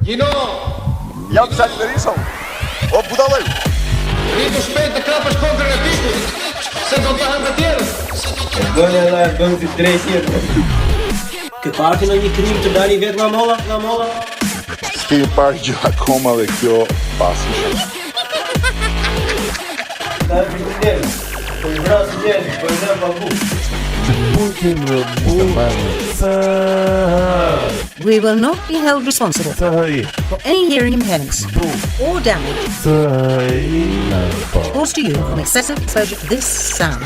Gjino! Jam sa të risau. O budallë. Rritu shpejt të kapësh kokën e pikut, se do të hanë të tjerë. Bënë edhe bënë të drejtje. Ke parti në një krim të dali vetë nga molla? S'kemi parë gjë akoma dhe kjo pasi. Ta e përgjën, po i vrasë njëri, po i dhe babu. We will not be held responsible for any hearing impairments or damage caused to you from excessive exposure to this sound.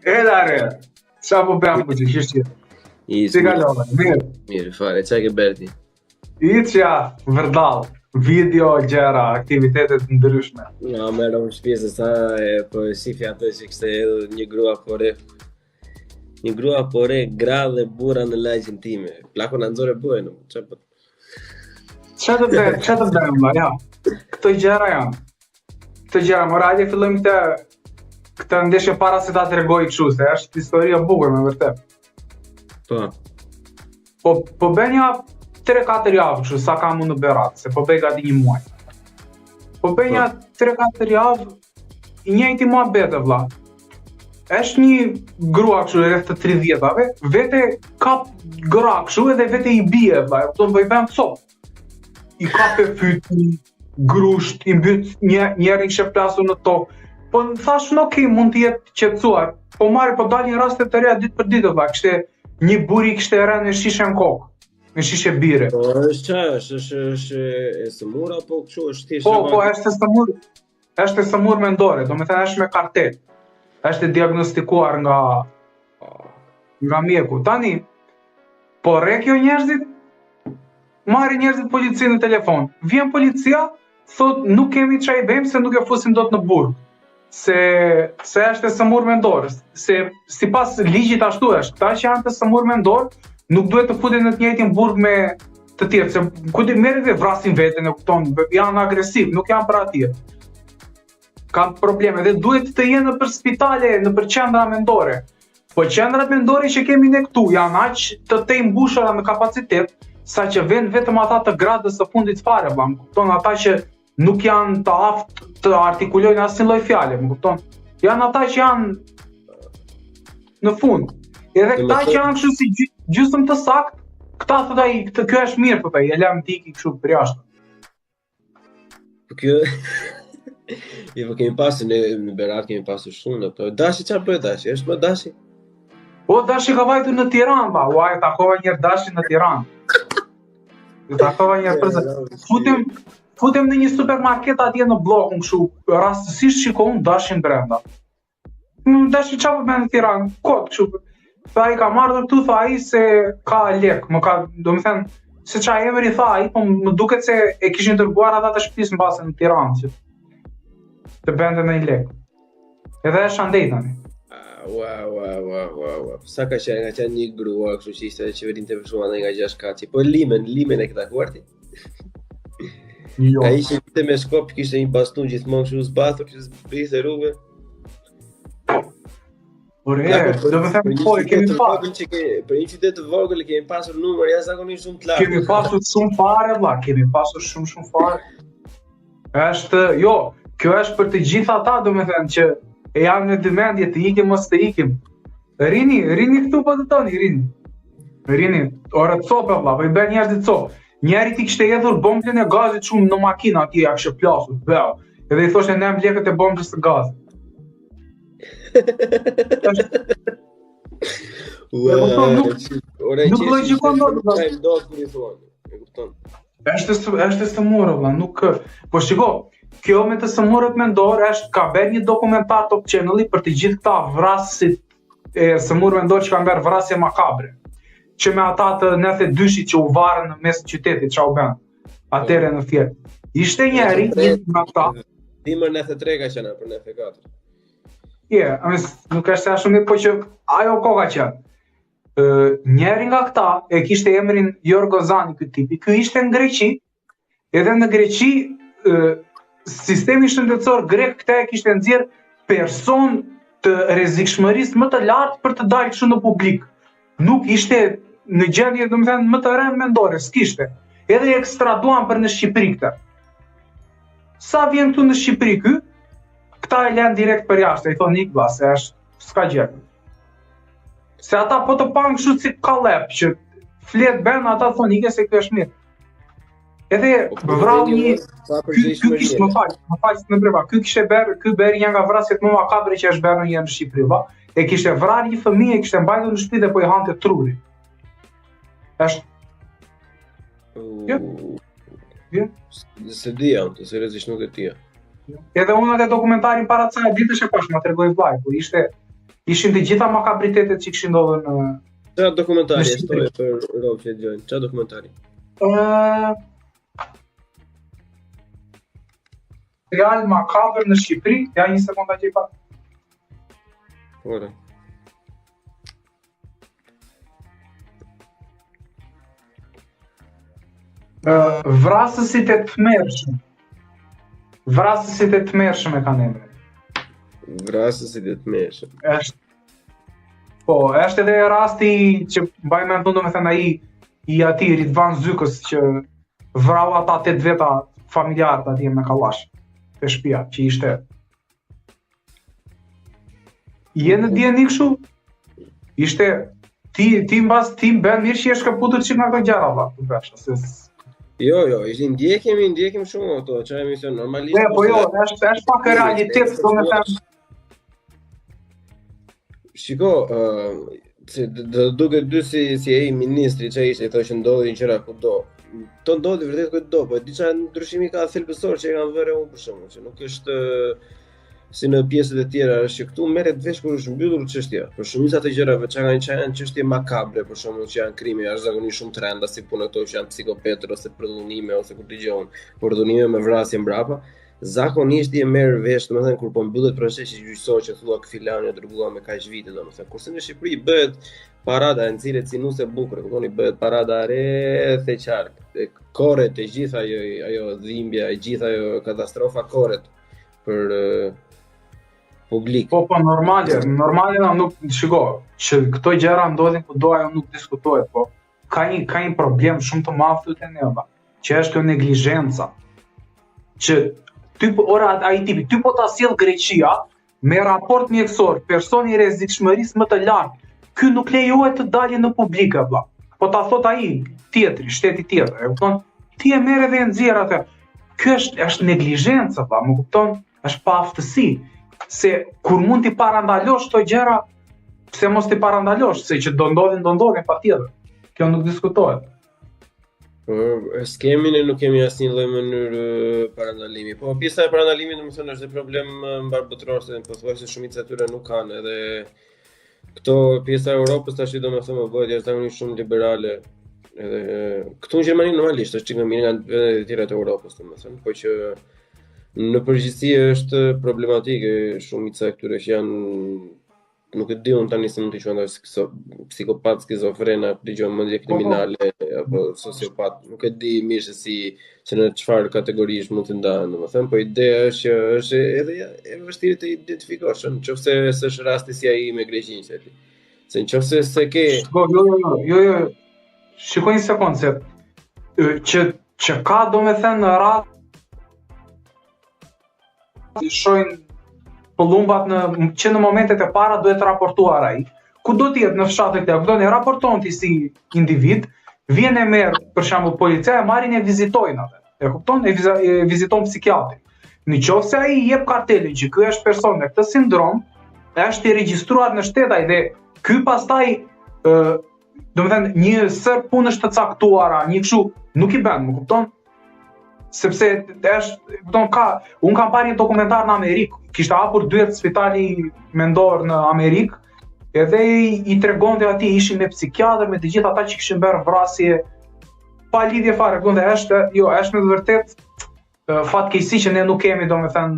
Edare, sa po bëjmë po çështje. Si kalon? Mirë, fare, çka ke bërti? Icja, vërdall, video, gjëra, aktivitete të ndryshme. Ja, merrem në shtëpi sa po si fjatë që kishte edhe një grua pore. Një grua pore, gra dhe burra në lagjin time. Plako na nxorë buen, çfarë? Çfarë të bëjmë, ja. Këto gjëra janë. Këto gjëra morale fillojmë këtë ndeshje para se ta tregoj kështu, se është histori e bukur me vërtet. Po bën ja 3-4 javë kështu, sa kam unë në Berat, se po bëj gati një muaj. Po bën ja 3-4 javë i njëjti muhabet vëlla. Është një grua kështu rreth të 30-ave, vete kap gra kështu edhe vete i bie vëlla, do të bëjmë sop. I kape fytyn, grusht, i mbyt njëri që flasur në tokë. Po thash në okej, mund të jetë qetësuar, po po dalin raste të reja ditë për ditë vëlla, kishte një buri kishte rënë në shishe në kokë, në shishe bire. Po është e sëmur apo kështu është thjesht? Po është e sëmur mendore, domethënë është me kartel. Është e diagnostikuar nga mjeku. Tani, po rre kjo njerëzit, marrin njerëzit policinë në telefon. Vjen policia, thot nuk kemi çfarë i bëjmë se nuk e fusim dot në burg. Se është e sëmur mendor, se sipas ligjit ashtu është, këta që janë të sëmur mendor nuk duhet të futen në të njëjtin burg me të tjerë, se ku di merren dhe vrasin veten, e kupton, janë agresiv, nuk janë për atje. Kanë probleme dhe duhet të jenë nëpër spitale, nëpër qendra mendore. Po qendrat mendore që kemi ne këtu janë aq të tej mbushura me kapacitet, saqë vjen vetëm ata të gradës së fundit fare, vëlla, kupton, ata që nuk janë të aftë të artikulojnë asnjë lloj fjale, më kupton? Janë ata që janë në fund. Edhe këta që janë kështu si gjysmë të saktë, këta thotë ai, kjo është mirë po e lëm tiki kështu për jashtë. Po kjo po kemi pasur në Berat, kemi pasur shumë, po Dashi çfarë bëhet Dashi? Është më Dashi? Po Dashi ka vajtur në Tiranë, pa, uaj takova një Dashi në Tiranë. Takova një Futem në një supermarket atje në blokun kështu, rastësisht shikoj Dashin brenda. Dashi çfarë bën në Tiranë? Kot kështu. Tha ai ka marrë këtu, tha ai se ka lek, domethënë se çfarë emri tha ai, po më duket se e kishin dërguar ata të shtëpisë mbase në Tiranë që të bënte në lek. Edhe është andej tani. Wow. Sa ka qenë një grua kështu që ishte qeverin të përshuar nga 6 kaçi. Po limen e këta kuarti. Jo. Ai që ishte me skop, kishte një bastun gjithmonë kështu zbathur, që zbriste rrugë. Por domethënë po e kemi pasur për një qytet të vogël kemi pasur numër jashtëzakonisht shumë të lartë. Kemi pasur shumë fare vëlla, kemi pasur shumë fare. Kjo është për të gjithë ata domethënë që e janë në dëmendje të ikim mos të ikim. Rini këtu po të toni, rini. Ora copa vëlla, po i bën njerëzit copë. Njeri ti kishte hedhur bombën e gazit shumë në makinë atje, ja kishte plasur, beu. Edhe i thoshte nem lekët e bombës së gazit. Nuk logjikon dot. E kupton. Është sëmurë vëlla, nuk. Po shiko, kjo me të sëmurët mendor ka bërë një dokumentar Top Channel për të gjithë këta vrasit e sëmurë mendor që kanë bërë vrasje makabre. Që me ata të 92-shit që u varën në mes qytetit që u bën. Atëre në fjetë. Ishte njëri, një nga këta. Dimër 93 ka qenë për 94. Nuk është se shumë mirë, po që ajo koka që njeri nga këta e kishte emrin Jorgozani ky tipi. Ky ishte në Greqi, edhe në Greqi sistemi shëndetësor grek këta e kishte nxjerr person të rrezikshmërisë më të lartë për të dalë kështu në publik. Nuk ishte në gjendje, domethënë, më të rënd mendore, s'kishte. Edhe e ekstraduan për në Shqipëri këtë. Sa vjen këtu në Shqipëri ky, këta e lënë direkt për jashtë, i thonë ikë se është s'ka gjë. Se ata po të panë kështu si kallep që flet ben, ata thonë ikë se kjo është mirë. Edhe vrau një ky kishte më fal në breva. Ky beri një nga vrasjet më makabre që është bërë në Shqipëri, va. E kishte vrarë një fëmijë, e kishte mbajtur në shtëpi dhe po i hante trurin. Është Se di jam, të seriozisht nuk e dia. Edhe unë atë dokumentarin para ca ditësh e pash, ma tregoi vllai, po ishin të gjitha makabritetet që kishin ndodhur në Çfarë dokumentari është për Rob që dëgjojnë? Çfarë dokumentari? Real makabër në Shqipëri, ja një sekondë që i pak. Ora. Vrasësit e tmerrshëm. Vrasësit e tmerrshëm e kanë emrin. Vrasësit e tmerrshëm. Është edhe rasti që mbaj mend domethënë ai i atij Ridvan Zykës që vrau ata 8 veta familjarët atje me kallash te shtëpia që ishte. Je në dieni kështu? Ishte ti mbas ti bën mirë që je shkëputur çik nga këto gjëra valla, thashë se Jo, ishin ndjekim shumë ato, çfarë emision normalisht. Po është pak realitet, domethënë. Shiko, se duket dy si ai ministri që ishte, thoshte ndodhin gjëra kudo. To ndodhi vërtet kudo, po diçka ndryshimi ka thelbësor që e kanë vënë unë për shkakun, që nuk është si në pjesët e tjera, është që këtu merret vesh kur është mbyllur çështja. Për shumica të gjërave që janë çështje makabre, për shembull që janë krime jashtëzakonisht shumë të rënda, si puna këto që janë psikopetë ose përdhunime ose kur dëgjon, përdhunime me vrasje mbrapa, zakonisht i merr vesh, domethënë kur po mbyllet procesi gjyqësor që thua ky filani e dërguar me kaq vite, domethënë kurse në Shqipëri bëhet parada e nxilet si nuse bukur, kuptoni, bëhet parada rreth e qark. Korret e gjitha ajo dhimbja, e gjitha ajo katastrofa korret për publik. Po normale nuk shiko, që këto gjëra ndodhin kudo, ajo nuk diskutohet, po ka një problem shumë të madh këtu te ne, që është kjo neglizhenca. Që ty po ta sjell Greqia me raport mjekësor, personi i rrezikshmërisë më të lartë. Ky nuk lejohet të dalë në publik valla. Po ta thot ai tjetri, shteti tjetër, e kupton? Ti e merr edhe e nxjerr atë. Ky është neglizhencë valla, më kupton? Është pa aftësi. Se kur mund t'i parandalosh këto gjëra, pse mos t'i parandalosh, se që do ndodhin patjetër. Kjo nuk diskutohet. Skemi ne nuk kemi asnjë lloj mënyrë parandalimi. Po pjesa e parandalimit domethënë është problem mbarbotror, se pothuajse shumica e tyre nuk kanë, edhe këto pjesa e Europës tash domethënë bëhet jashtëzakonisht shumë liberale. Edhe këtu në Gjermani normalisht është çik më mirë nga vendet e tjera të Europës, domethënë, po që në përgjithësi është problematike shumica e këtyre që janë, nuk e di unë tani se mund t'i quajmë psikopat, skizofrena, dëgjojmë mendje kriminale apo sociopat, nuk e di mirë se në çfarë kategorish mund të ndahen, domethënë, po ideja është që është edhe e vështirë të identifikosh, nëse është rasti si ai me Greqinë, se nëse se ke Jo. Shikoj një sekondë se që ka domethënë rast shojnë pëllumbat që në momentet e para duhet raportuar ai. Ku do t'jetë në fshatë këta, kuptoni, raporton ti si individ, vjen e merr për shembull policia, e marrin e vizitojnë atë. E kupton? E viziton psikiatrin. Nëse ai jep kartelin që ky është person me këtë sindrom, është i regjistruar në shtet ai dhe ky pastaj domethënë një sër punësh të caktuara, një kështu nuk i bën, më kupton? Sepse unë kam parë një dokumentar në Amerikë, kishte hapur dyert spitali mendor në Amerikë, edhe i tregonte atij ishin me psikiatër, me të gjithë ata që kishin bërë vrasje pa lidhje fare, është me të vërtet fatkeqësi që ne nuk kemi domethënë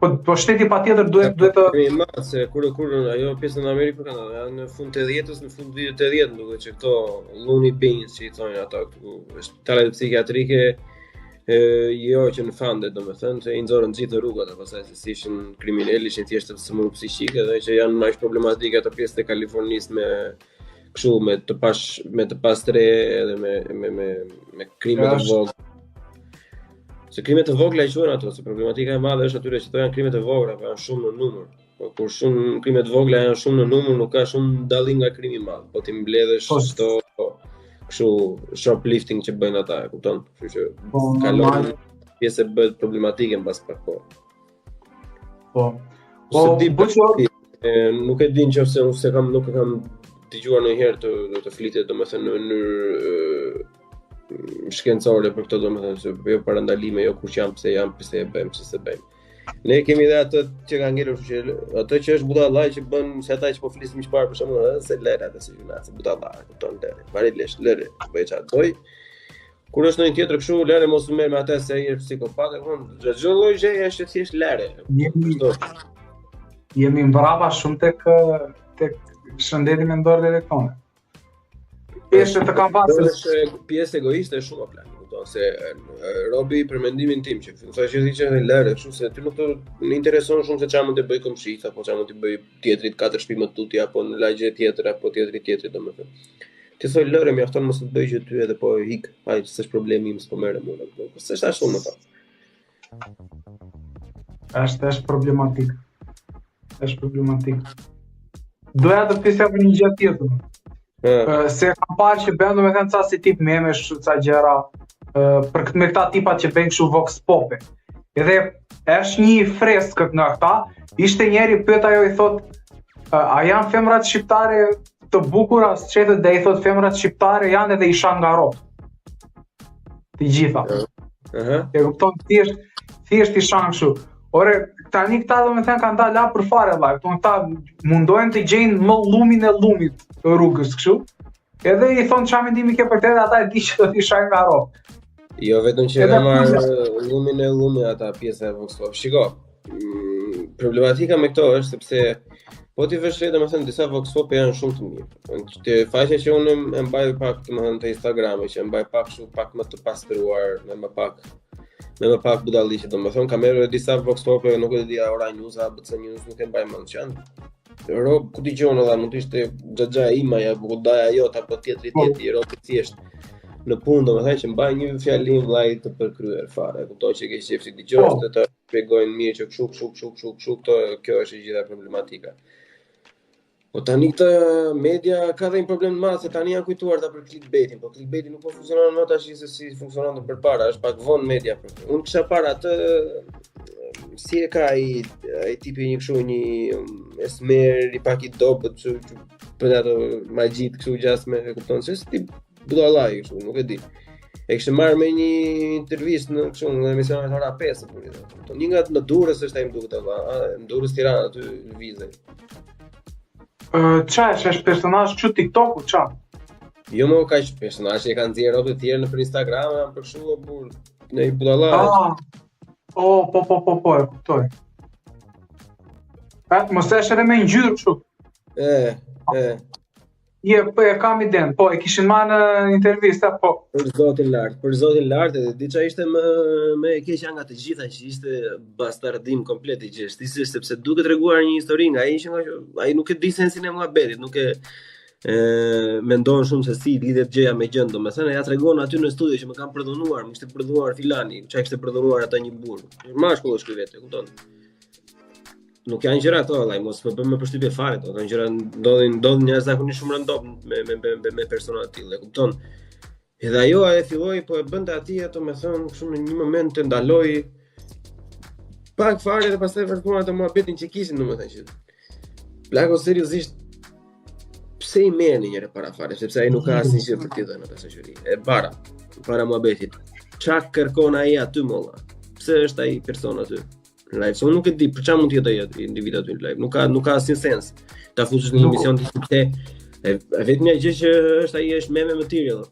Po shteti patjetër duhet të se kur ajo pjesën e Amerikës kanë janë në fund të 80-s, në fund vitit të 80, duket që këto Looney Beans që i thonë ata këtu, spitalet psikiatrike jo që në fande, domethënë, se i nxorën gjithë rrugat, pastaj se ishin kriminalë, ishin thjesht të smur psiqike dhe që janë aq problematike ato pjesë të Kalifornisë me kështu me të pastre edhe me krime të vogla. Se krimet e vogla i quhen ato, se problematika e madhe është atyre që to janë krimet e vogla, po janë shumë në numër. Po kur shumë krimet vogla janë shumë në numër, nuk ka shumë dallim nga krimi i madh, po ti mbledhesh çdo kështu shoplifting që bëjnë ata, e kupton? Kështu që kalon pjesë bëhet problematike mbas pak kohë. Po. Nuk e di nëse nuk e kam dëgjuar ndonjëherë të flitet domethënë në mënyrë shkencore për këto, domethënë se jo parandalime, jo kush janë, pse janë, pse e bëjmë, pse s'e bëjmë. Ne kemi edhe atë që ka ngelur, atë që është budallaj që bën se ata që po flisim më parë për shembull, se lëra atë si gjuna, se budallaj, kupton lëre. Vari lesh, lëre, bëj çfarë doj. Kur është ndonjë tjetër kështu, lëre mos u merr me atë se ai është psikopat, çdo lloj gjëje është thjesht lëre. Jemi mbrapa shumë tek shëndeti mendor dhe elektronik. Pjesë të kam pasur pjesë egoiste shumë plan, kupton se robi për mendimin tim që thashë që lëre, kështu se ti nuk të intereson shumë se çfarë mund të bëj komshit apo çfarë mund të bëj tjetrit 4 shtëpi më tutje apo në lagje tjetër apo tjetrit domethënë. Ti thoj lëre mjafton mos të bëj që ty edhe po hik, ai s'është problemi im, s'po merrem unë. S'është ashtu më fal. Është problematik. Është problematik. Doja të pyesja për një gjë tjetër. Se kam parë që bën domethënë ca si tip memesh, ca gjëra për me këta tipat që bëjnë kështu vox pope. Edhe është një freskë nga këta, ishte njeri pyet ajo i thot, a janë femrat shqiptare të bukura, çetet dhe i thot femrat shqiptare janë edhe i shangarot. Të gjitha. E kupton thjesht i shang kështu. Ore, tani këta domethënë kanë dalë la për fare vllai, këta mundohen të gjejnë më llumin e llumit të rrugës kështu. Edhe i thon çfarë mendimi ke për këtë, ata e di që do t'i shajnë nga rrok. Jo vetëm që e marr llumin e llumit ata pjesa e vox pop. Shiko, problematika me këto është sepse po ti vesh domethënë disa vox pop janë shumë të mirë. Te faqja që unë e mbaj pak domethënë te Instagrami, që e mbaj pak kështu pak më të pastruar, më pak budalli që domethënë kam marrë disa vox pop, nuk e di ora news apo BC News, nuk e mbaj mend që janë. Rob ku dëgjon edhe mund të ishte xhaxha ima ja budaja jot apo tjetri rob i thjesht në punë, domethënë që mbaj një fjalë vllai të përkryer fare, kuptoj që ke qejf të dëgjosh dhe të shpjegojnë mirë që kështu, kjo është e gjitha problematika. Po tani këtë media ka dhe një problem të madh se tani janë kujtuar ta për clickbaitin, po clickbaiti nuk po funksionon më tash se si funksiononte përpara, është pak vonë media për këtë. Unë kisha para atë si e ka ai tipi një kështu një esmer i pak i dobët që për ato magjit kështu gjasme, e kupton se si budallaj kështu, nuk e di. E kishte marrë me një intervistë në kështu në emisionin Ora 5 apo kupton. Një nga në Durrës është ai më duket në Durrës Tiranë aty në vizë. Qa është personazh kështu TikTok-u, qa? Jo më ka që personazhe e kanë nxjerrë të tjerë në për Instagram, janë për kështu apo në budallaj. Po, e kuptoj. Mos është edhe me ngjyrë kështu. Po e kam iden, po e kishin marrë në intervista, po. Për zotin lart, edhe di çfarë ishte më e keqja nga të gjitha, që ishte bastardim komplet i gjest. Ishte sepse duket treguar një histori nga ai nuk e di sensin e muhabetit, nuk e mendon shumë se si lidhet gjëja me gjën, domethënë ja tregon aty në studio që më kanë përdhunuar, më kishte përdhunuar filani, çka kishte përdhunuar ata një burr. Mashkull është ky vetë, kupton? Nuk janë gjëra ato, vallai, mos më bën më përshtypje fare ato. Kanë gjëra ndodhin njerëz zakonisht shumë random me persona të tillë, e kupton? Edhe ajo e filloi po e bënte atij ato më thon shumë në një moment të ndaloi pak fare dhe pastaj vërtetuan atë muhabetin që kishin, domethënë që plako seriozisht pse i merrni njëre para fare, sepse ai nuk ka asnjë gjë për t'i dhënë atë shoqëri. E para muhabetit. Çka kërkon ai aty molla? Pse është ai person aty? Live, so nuk e di për çfarë mund të jetë ai individ aty në live. Nuk ka asnjë sens. Ta futesh në emision ti E vetmja gjë që është ai është meme material,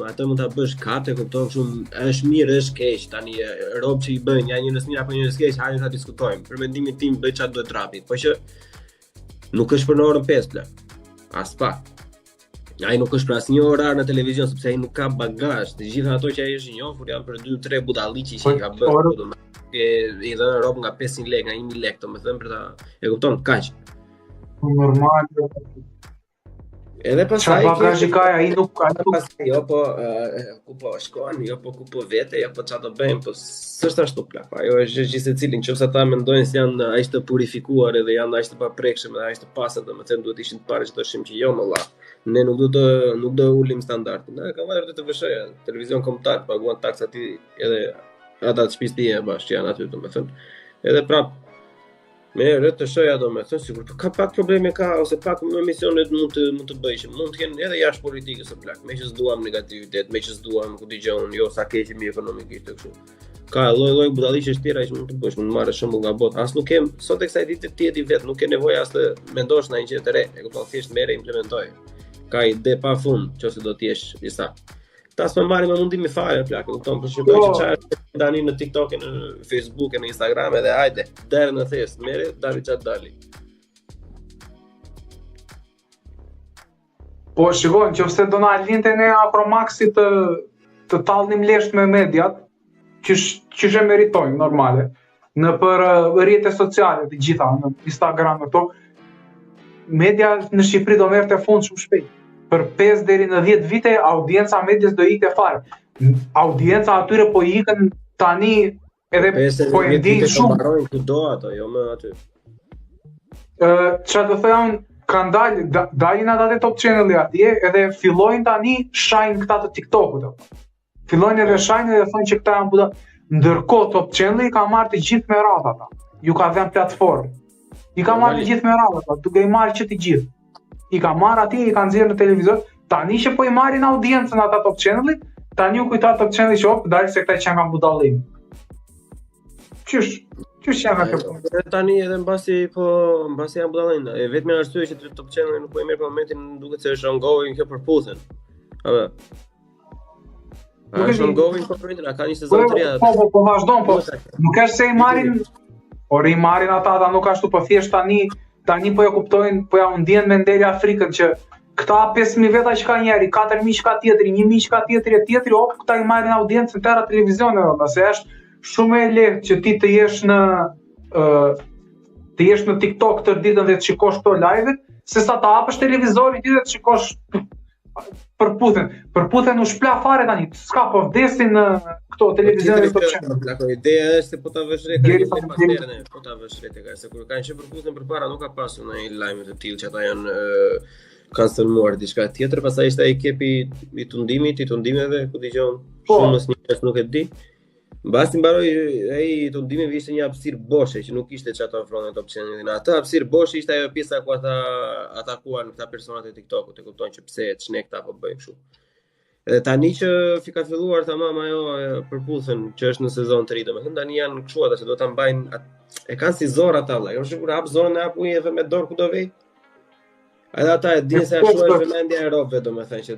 atë mund ta bësh kate, kupton, shumë është mirë, është keq, tani rob që i bën, ja njërës mirë apo njërës keq, hajde ta diskutojmë. Për mendimin tim bëj çfarë duhet rapi, po që nuk është për në orën 5 plak. As pak. Ai nuk është për asnjë orar në televizion sepse ai nuk ka bagazh. Të gjitha ato që ai është i njohur janë për 2-3 budalliqi që i ka bërë. I dhënë rob nga 500 lekë, nga 1000 lekë, domethënë për ta e kupton kaq. Normal. Edhe pastaj bagazhi ka ai nuk ka jo po ku po shkon, jo po ku po vete, jo po çfarë do bëjmë, po s'është ashtu plak. Ajo është gjë secili, nëse ata mendojnë se janë aq të purifikuar edhe janë aq të paprekshëm edhe aq të pastër, domethënë duhet ishin të parë çdo shim që jo më valla. Ne nuk do ulim standardin. Ne kam vënë të vëshëja, televizion kombëtar paguan taksa ti edhe ata të shtëpisë tie bash që janë aty domethënë. Edhe prap me rreth të shoja domethënë sikur ka pak probleme ka ose pak në emisionet mund të bëjë, mund të kenë edhe jashtë politikës së plak, me që s'duam negativitet, me që s'duam ku dëgjon, jo sa keq jemi ekonomikisht e kështu. Ka lloj budalliqesh tjera që mund të bësh, mund të marrësh shembull nga botë. As nuk kem sot e kësaj ditë ti e vet, nuk ke nevojë as të mendosh ndonjë gjë të re, e kupton, thjesht merre implementoj. Ka ide pafund nëse do të jesh i saktë. Ta s'më marrim me mundimi fare plak, e kupton, por shikoj që çfarë tani në TikTok, në Facebook, në Instagram edhe hajde, derë në thjesht, merre, dali çat dali. Po shikoj, nëse do na linte ne Afromaxi të tallnim lesht me mediat, që e meritojmë normale. Në për rrjetet sociale të gjitha, në Instagram ato, media në Shqipëri do merrte fund shumë shpejt. Për 5 deri në 10 vite audienca medjes do ikte fare. Audienca atyre po ikën tani edhe po e ndjejnë shumë. Mbarojnë kudo ato, jo më aty. Çfarë do thonë, kanë dalin ata te Top Channel atje edhe fillojnë tani shajnë këta të TikTokut. Fillojnë edhe shajnë edhe thonë që këta janë buda. Ndërkohë Top Channel ka marrë të gjithë me radhë ata. Ju ka dhënë platformë. I ka marrë të gjithë me radhë ata, duke i marrë që të gjithë. I ka marrë atje, i ka nxjerrë në televizor, tani që po i marrin audiencën ata Top Channel-it, tani u kujtohet Top Channel që dalë se këta që janë kanë budallim. Qysh janë këto? Tani edhe mbasi janë budallim. E vetmja arsye që Top Channel nuk po i merr për momentin duket se është ongoing kjo përputhen. Apo. Është ongoing po pritën, ka një sezon të ri atë. Po vazhdon, po. Nuk është se i marrin, por i marrin ata nuk ashtu po thjesht tani po e kuptojnë, po ja u ndjen me ndeli Afrikën që këta 5000 veta që ka njëri, 4000 që ka tjetri, 1000 që ka tjetri, këta i marrin audiencën tëra televizionet, se është shumë e lehtë që ti të jesh në TikTok tërë ditën dhe të shikosh këto live-et, se sa ta hapësh televizorin ti dhe të shikosh përputhen u shpla fare tani, s'ka po vdesin në këto televizionet të qenë. Ideja është se po ta vësh re po ta vësh re tek se kur kanë që përputhen përpara nuk ka pasur ndonjë lajme të tillë që ata janë kanë sulmuar diçka tjetër, pastaj ishte ai kepi i tundimeve, ku dëgjon shumës njerëz nuk e di. Mbasi mbaroi ai tundimeve ishte një hapësirë boshe që nuk ishte çata ofronë Top Channel. Në atë hapësirë boshe ishte ajo pjesa ku ata atakuan këta personat e TikTokut, e kupton që pse ç'ne këta po bëjnë kështu. Edhe tani që ka filluar tamam ajo përputhen që është në sezon të ri, domethënë tani janë kështu ata që do ta mbajnë e kanë si zorë ata vëlla. Jo sikur hap zorën e hap ujë edhe me dorë kudo vej. Edhe ata e dinë se ashtu është vëmendja e robëve, domethënë që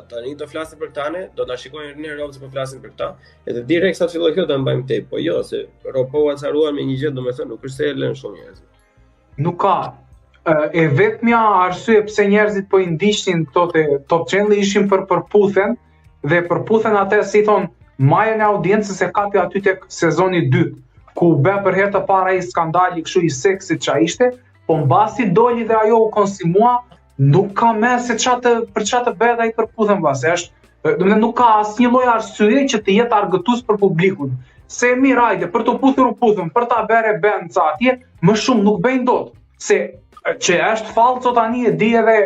tani do flasin për këtane, do ta shikojnë rinë robët që po flasin për këta, edhe direkt sa filloi kjo ta mbajmë tej, po jo se roboa caruan me një gjë, domethënë nuk është se e lën shumë njerëz. Nuk ka. E vetmja arsye pse njerëzit po i ndiqnin këto te Top Channel ishin për përputhen dhe përputhen atë si thon majën e audiencës e kapi aty tek sezoni 2, ku u bë për herë të parë ai skandali kështu i seksit ç'a ishte. Po mbasi doli dhe ajo u konsumua, nuk ka mes se për çfarë të bëhet ai përputhen mbasi. Domethënë nuk ka asnjë lloj arsye që të jetë argëtues për publikun. Se mirë hajde për të puthur u puthën, për ta bërë bën ca atje, më shumë nuk bëjnë dot. Se që është fallco tani e di edhe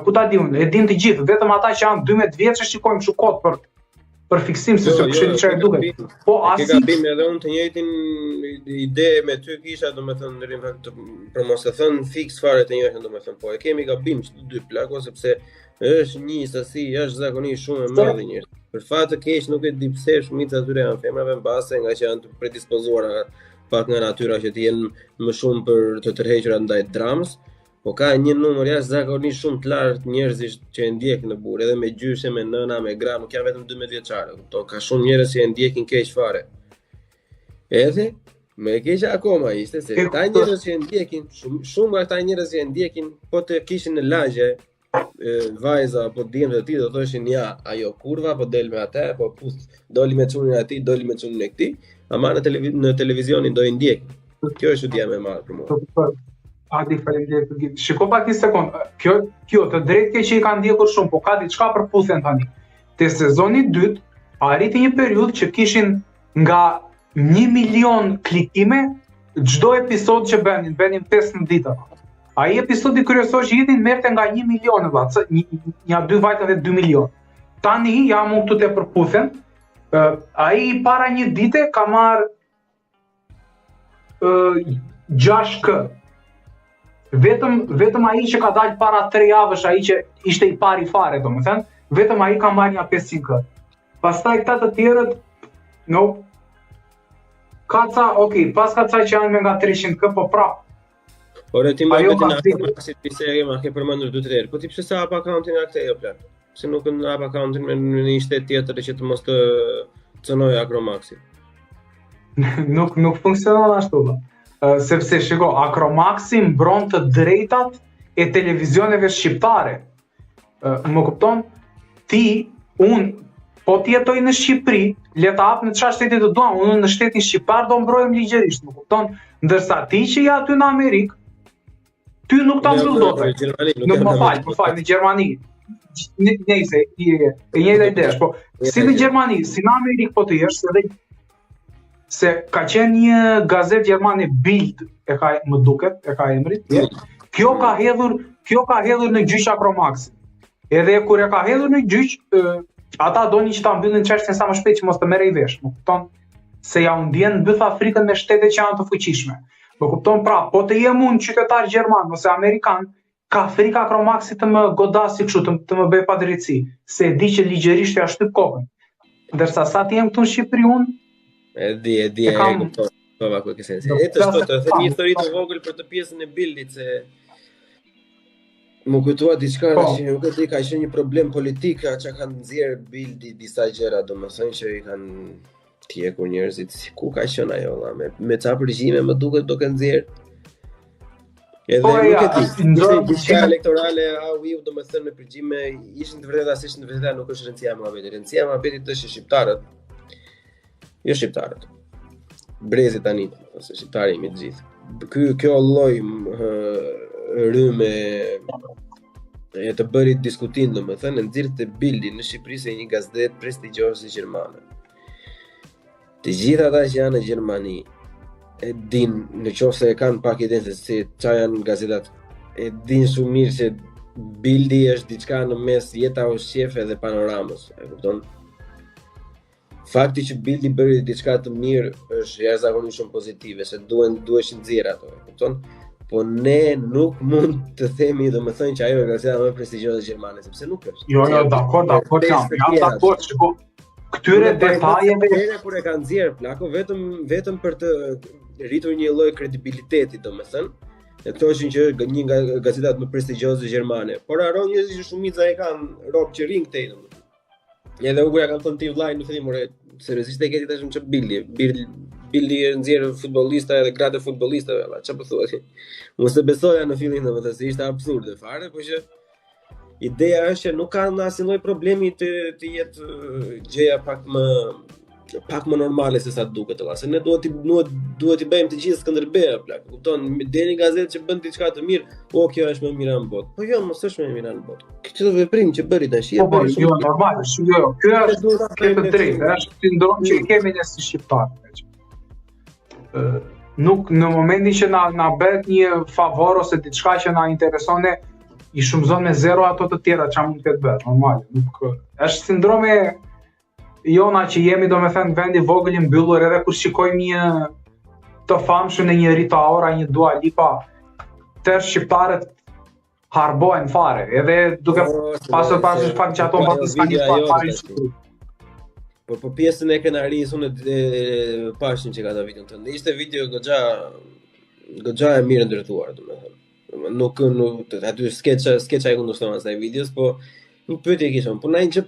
ku ta diun, e din të gjithë, vetëm ata që janë 12 vjeç shikojnë kështu kot për fiksim se kështu çfarë duket. Po asi gabim edhe unë të njëjtin ide me ty kisha, domethënë në fakt për mos e thënë fiks fare të njëjtën, domethënë po e kemi gabim të dy plako sepse është një sasi jashtëzakonisht shumë e madhe njerëz. Për fat të keq nuk e di pse shumica e tyre janë femrave mbase nga që janë të predispozuara pak nga natyra që të jenë më shumë për të tërhequra ndaj dramës. Po ka një numër jashtëzakonisht shumë të lartë njerëzish që e ndjekin në burr, edhe me gjyshe, me nëna, me gra, nuk janë vetëm 12 vjeçare, kupton? Ka shumë njerëz që e ndjekin keq fare. Edhe më e keqja akoma ishte se ata njerëz që e ndjekin, shumë ata njerëz që e ndjekin, po të kishin në lagje vajza apo djemt e tij do thoshin ja, ajo kurva po del me atë, po doli me çunin e tij, doli me çunin e këtij, ama në televizionin do i ndjekin. Kjo është çudia më e madhe për mua. Adi, faleminderit. Shiko pak një sekond. Kjo të drejtë që i kanë ndjekur shumë, po ka diçka përputhen tani. Te sezoni 2 arriti një periudhë që kishin nga 1 milion klikime çdo episod që bënin 15 ditë. Ai episodi kryesor që jetin merrte nga 1 milion valla, ja 2 vajta dhe 2 milion. Tani jam unë këtu te përputhen. Ai para një dite ka marr 6k. Vetëm ai që ka dalë para 3 javësh, ai që ishte i pari fare, domethënë, vetëm ai ka marrë nga 500k. Pastaj këta të tjerët, no. Pas ka ca që janë me nga 300k, po prap. Ore ti më vetë na pasi pse ma ke përmendur 2-3 herë. Po ti pse sa hap akauntin nga këtë jo plak? Pse nuk e hap akauntin me një shtet tjetër që të mos të cënoj Acromaxi? Nuk funksionon ashtu. Sepse shiko, Acromaxi mbron të drejtat e televizioneve shqiptare. Më kupton? Po ti jetoj në Shqipëri, le ta hap në çfarë shteti të duam, unë në shtetin shqiptar do mbrohem ligjërisht, më kupton? Ndërsa ti që je aty në Amerikë, ty nuk ta mbyll dot. Nuk më fal, në Gjermani. Nëse e njëjta ide, po si në Gjermani, si në Amerikë po të jesh, se ka qenë një gazetë gjermane Bild, më duket, e ka emrin. Kjo ka hedhur në gjyq Acromaxi. Edhe kur e ka hedhur në gjyq, ata donin që ta mbyllin çështjen sa më shpejt që mos të merrej vesh, më kupton? Se ja u ndjen mbyll Afrikën me shtete që janë të fuqishme. Më kupton, pra, po të jem unë qytetar gjerman ose amerikan, ka frikë Acromaxi të më godasi kështu, të më bëj padrejtësi, se e di që ligjërisht ja shtyp kokën. Ndërsa sa të jem këtu në Shqipëri unë, e kupton. Po va ku ke sensi. Të them një histori të vogël për të pjesën e Bildit se më kujtoa diçka që nuk e di, ka qenë një problem politik që kanë nxjerr Bildi disa gjëra, domethënë që i kanë tjekur njerëzit, ku ka qenë ajo valla, me çfarë përgjime më duket do kanë nxjerr. Edhe nuk e di, ishte diçka elektorale, domethënë me përgjime ishin të vërteta, se ishin të vërteta, nuk është rëndësia e muhabetit. Rëndësia e muhabetit është shqiptarët. Jo shqiptarët. Brezi tani, ose shqiptari me të gjithë. Kjo lloj rrymë e të bërit diskutim, domethënë nxirrte Bildi në Shqipëri se një gazetë prestigjioze gjermane. Të gjithë ata që janë në Gjermani e din, nëse e kanë pak ide se çfarë janë gazetat, e din shumë mirë se Bildi është diçka në mes Jeta Ushqefe dhe Panoramës, e kupton? Fakti që Bildi bëri diçka të mirë është jashtëzakonisht shumë pozitive, se duheshin nxjerrë ato, e kupton? Po ne nuk mund të themi domethënë që ajo është gazeta më prestigjioze gjermane, sepse nuk është. Jo, dakord, jam dakord, shiko. Këtyre detajeve kur e kanë nxjerr plako vetëm për të rritur një lloj kredibiliteti, domethënë, e thoshin që është një nga gazetat më prestigjioze gjermane. Por haron njerëzit që shumica e kanë rob që rin këtej domethënë. Edhe u ja kanë thënë ti vllai në fillim, seriozisht e keti tashmë ç'ë Bildi e nxjerr futbollista edhe gratë futbollistave, valla, çfarë po thuat? Mos e besoja në fillim domethënë se ishte absurde fare, por që ideja është që nuk ka asnjë lloj problemi të jetë gjëja pak më normale se sa duket valla. Se ne duhet i bëjmë të gjithë Skënderbeu plak. Kupton? Deni gazetë që bën diçka të mirë, kjo është më e mira në botë. Po jo, mos është më e mira në botë. Këtë veprim që bëri tash, po jo, normal, jo. Ky është këtë drejtë, është sindrom që kemi ne si shqiptarë. Nuk në momentin që na bëhet një favor ose diçka që na intereson, i shumëzon me zero ato të tjera që mund të ketë bërë, normal. Është sindrome jona që jemi domethënë vendi vogël i mbyllur, edhe kur shikojmë një të famshëm në një Rita Ora, një Dua Lipa, tërë shqiptarët harbohen fare, edhe duke pasur fakt që ato mbas s'kanë fare. Po pjesën e krenarisë unë pashim që ka ta videon tënde. Ishte video goxha e mirë ndërtuar, domethënë. nuk aty skeça e kundërshton asaj videos, po nuk pyetje kisha, po na një gjë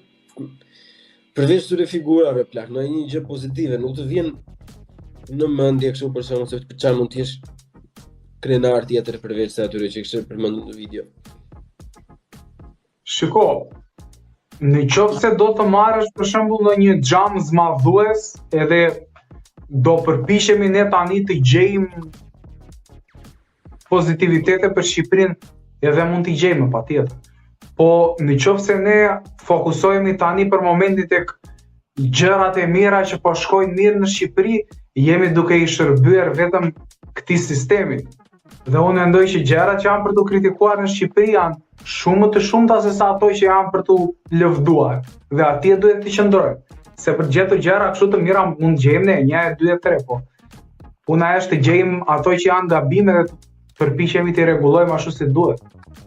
përveç këtyre figurave plak, na një gjë pozitive, nuk të vjen në mendje kështu për shkakun se çfarë mund të jesh krenar tjetër përveç se atyre që kishte përmendur në video. Shiko, në qoftë se do të marrësh për shembull në një xham zmadhues, edhe do përpiqemi ne tani të gjejmë pozitivitete për Shqipërinë, edhe mund t'i gjejmë patjetër. Po në qoftë se ne fokusohemi tani për momentin tek gjërat e mira që po shkojnë mirë në Shqipëri, jemi duke i shërbyer vetëm këtij sistemi. Dhe unë mendoj që gjërat që janë për të kritikuar në Shqipëri janë shumë të shumta se sa ato që janë për të lëvduar. Dhe atje duhet të qëndrojmë. Se për gjetur gjëra kështu të mira mund gjejmë ne 1, 2, 3, po. Puna është të gjejmë ato që janë gabime dhe të përpiqemi të rregullojmë ashtu si duhet.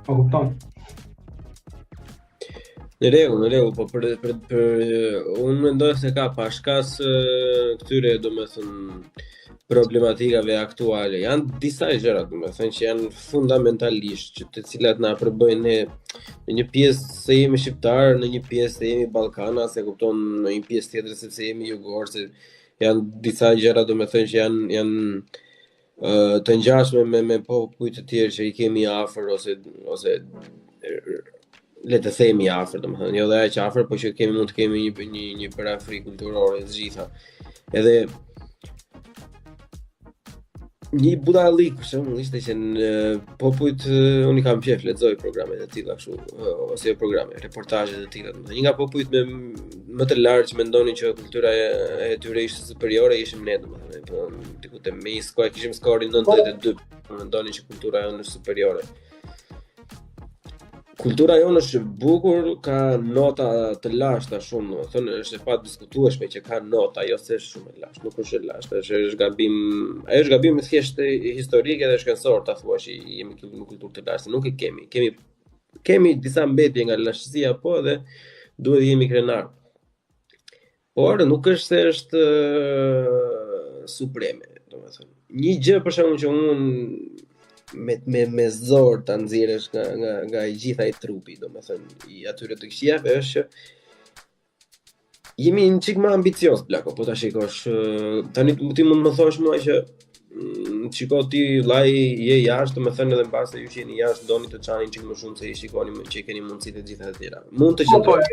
Më kupton? Në rregull, po për unë mendoj se ka pashkas këtyre domethënë problematikave aktuale. Janë disa gjëra domethënë që janë fundamentalisht që të cilat na përbëjnë ne në një pjesë se jemi shqiptar, në një pjesë se jemi ballkana, se kupton, në një pjesë tjetër sepse jemi jugor, se janë disa gjëra domethënë që janë të ngjashme me popull të tjerë që i kemi afër ose le të themi afër, domethënë, jo dhe aq afër, por që mund të kemi një parafri kulturore të gjitha. Edhe një budallik për shembull ishte që në popujt unë kam qejf lexoj programe të tilla kështu ose programe, reportazhe të tilla. Një nga popujt më të lartë që mendonin që kultura e tyre ishte superiore ishim ne, domethënë, po diku te me skor kishim skorin 92, mendonin që kultura jonë është superiore. Kultura jonë është bukur, ka nota të lashta shumë, domethënë është e padiskutueshme që ka nota, jo se është shumë e lashtë, nuk është e lashtë, është gabim thjesht historik edhe shkencor, ta thuash, jemi në kulturë të lashtë, nuk e kemi. Kemi disa mbetje nga lashtësia, po edhe duhet jemi krenar. Por nuk është se është supreme, domethënë. Një gjë për shembull që unë me zor ta nxjerrësh nga i gjitha i trupi, domethënë i atyre të këqijave është që jemi një çik më ambicioz plako, po ta shikosh tani ti mund të më thosh mua që shiko ti vllai je jashtë, domethënë edhe mbase ju që jeni jashtë doni të çani çik më shumë se i shikoni që keni mundësitë të gjitha të tjera. Mund të qëndrojë.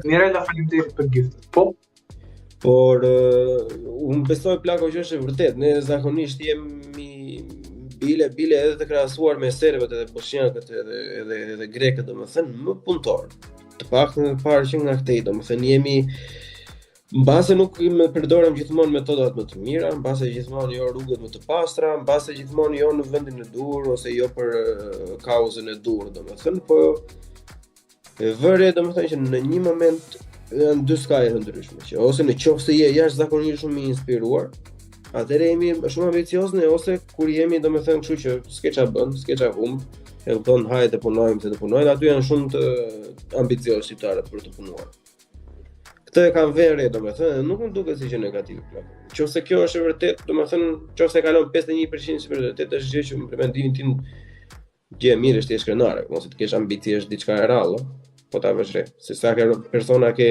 Mirela, faleminderit për giftet. Po. Por unë besoj plako që është e vërtet, ne zakonisht jemi bile edhe të krahasuar me serbët edhe bosnjakët edhe grekët, domethënë më punëtor. Të paktën parë që nga këtej, domethënë jemi mbase nuk më përdorëm gjithmonë metodat më të mira, mbase gjithmonë jo rrugët më të pastra, mbase gjithmonë jo në vendin e dur ose jo për kauzën e dur, domethënë, po vëre domethënë që në një moment janë dy skaje të ndryshme, që ose në qoftë se je jashtëzakonisht shumë i inspiruar, atëherë jemi shumë ambicioz ne, ose kur jemi domethënë kështu që s'ke ç'a bën, s'ke ç'a humb, e kupton, hajde të punojmë se të punojnë, aty janë shumë të ambiciozë shqiptarët për të punuar. Këtë e kam vënë domethënë, nuk më duket si gjë negative plak. Nëse kjo është e vërtetë, domethënë, nëse kalon 51% e vërtetë është gjë që më mendimin tim gjë e mirë është të jesh krenar, mos të kesh ambicie është diçka e rrallë, po ta vesh re. Se sa ka persona që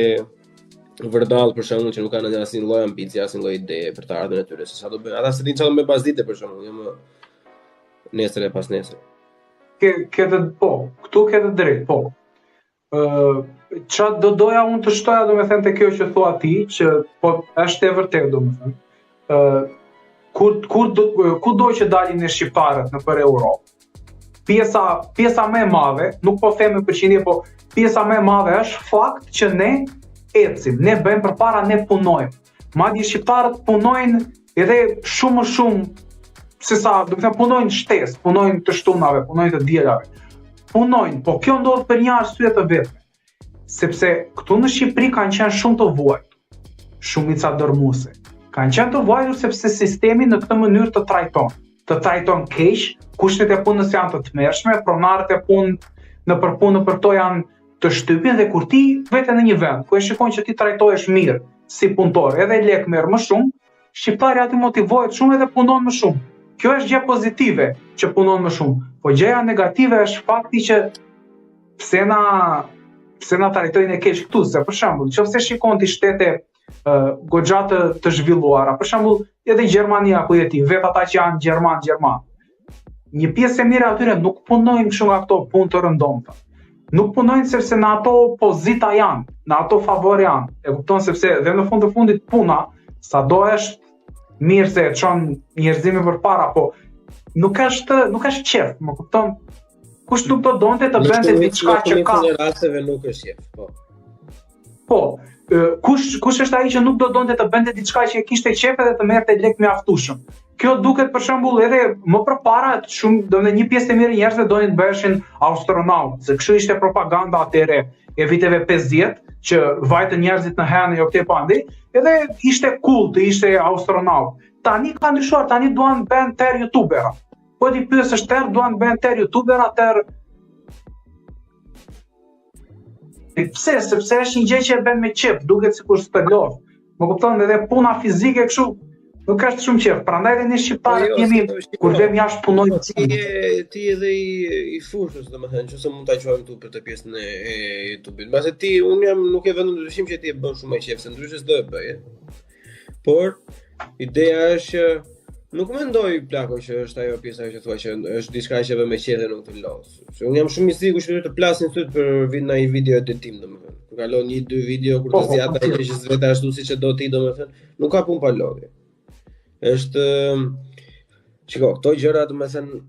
vërdall për shembull që nuk kanë asnjë lloj ambicie, asnjë lloj ide për të ardhmen e tyre, se sa do bëjnë. Ata se din çfarë do bëjnë pas dite për shembull, jo më nesër e pas nesër. Këtu ke të drejtë, po. Çfarë do doja unë të shtoja domethënë te kjo që thua ti, që po është e vërtetë domethënë. Kudo që dalin ne shqiptarët nëpër Europë, pjesa më e madhe, nuk po them në përqindje, po pjesa më e madhe është fakt që ne ecim, ne bëjmë përpara, ne punojmë. Madje shqiptarët punojnë edhe shumë më shumë se sa, do të them, punojnë shtesë, punojnë të shtunave, punojnë të dielave. Punojnë, po kjo ndodh për një arsye të vetme. Sepse këtu në Shqipëri kanë qenë shumë të vuajtur, shumica dërmuese. Kanë qenë të vuajtur sepse sistemi në këtë mënyrë të trajton keq, kushtet e punës janë të tmerrshme, pronarët e punë për to janë të shtypin, dhe kur ti vete në një vend ku e shikon që ti trajtohesh mirë si punëtor, edhe lek merr më shumë, shqiptari aty motivohet shumë edhe punon më shumë. kjo është gjë pozitive që punon më shumë. Po gjëja negative është fakti që pse na trajtojnë e keq këtu, se për shembull, nëse shikon ti shtete goxha të zhvilluara, për shembull, edhe Gjermania ku je ti, vetë ata që janë gjerman. Një pjesë e mirë atyre nuk punojnë kështu nga ato punë të rëndomta. Nuk punojnë sepse në ato pozita janë, në ato favor janë. E kupton sepse dhe në fund të fundit puna, sado është mirë se e çon njerëzimin përpara, po nuk është qef, më kupton? Kush nuk do donte të bënte diçka që ka. Në rasteve nuk është qef, po. Po, kush është ai që nuk do donte të bënte diçka që e kishte qef edhe të merrte lek mjaftueshëm. Kjo duket për shembull edhe më përpara shumë, domethënë një pjesë e mirë njerëzve donin të bëheshin astronaut, se kështu ishte propaganda atëre e viteve 50 që vajtën njerëzit në henë jo këtej pandi, edhe ishte cool të ishte astronaut. Tani ka ndryshuar, tani duan bën ter youtubera. Po ti pyesësh ter duan bën ter youtubera, ter pse? Sepse është një gjë që e bën me qef, duket sikur s'të lodh. Më kupton, edhe puna fizike kështu nuk është shumë qef. Prandaj edhe ne shqiptarët jemi kur vem jashtë punojmë. Ti edhe i fushës, domethënë, nëse mund ta quajmë këtu për të pjesën e YouTube-it. Mbase ti nuk e vënë në dyshim që ti e bën shumë me qef, se ndryshe s'do e bëj. Por ideja është që nuk mendoj plako që është ajo pjesa që thua që është diçka që vë me qef dhe nuk të lodh. Se unë jam shumë i sigurt që të plasin sot për në një video editim, domethënë. Kur kalon 1-2 video kur të zgjat ai që s'vetë ashtu siç e do ti, domethënë, nuk ka punë pa lodhje. Është shiko, këto gjëra domethënë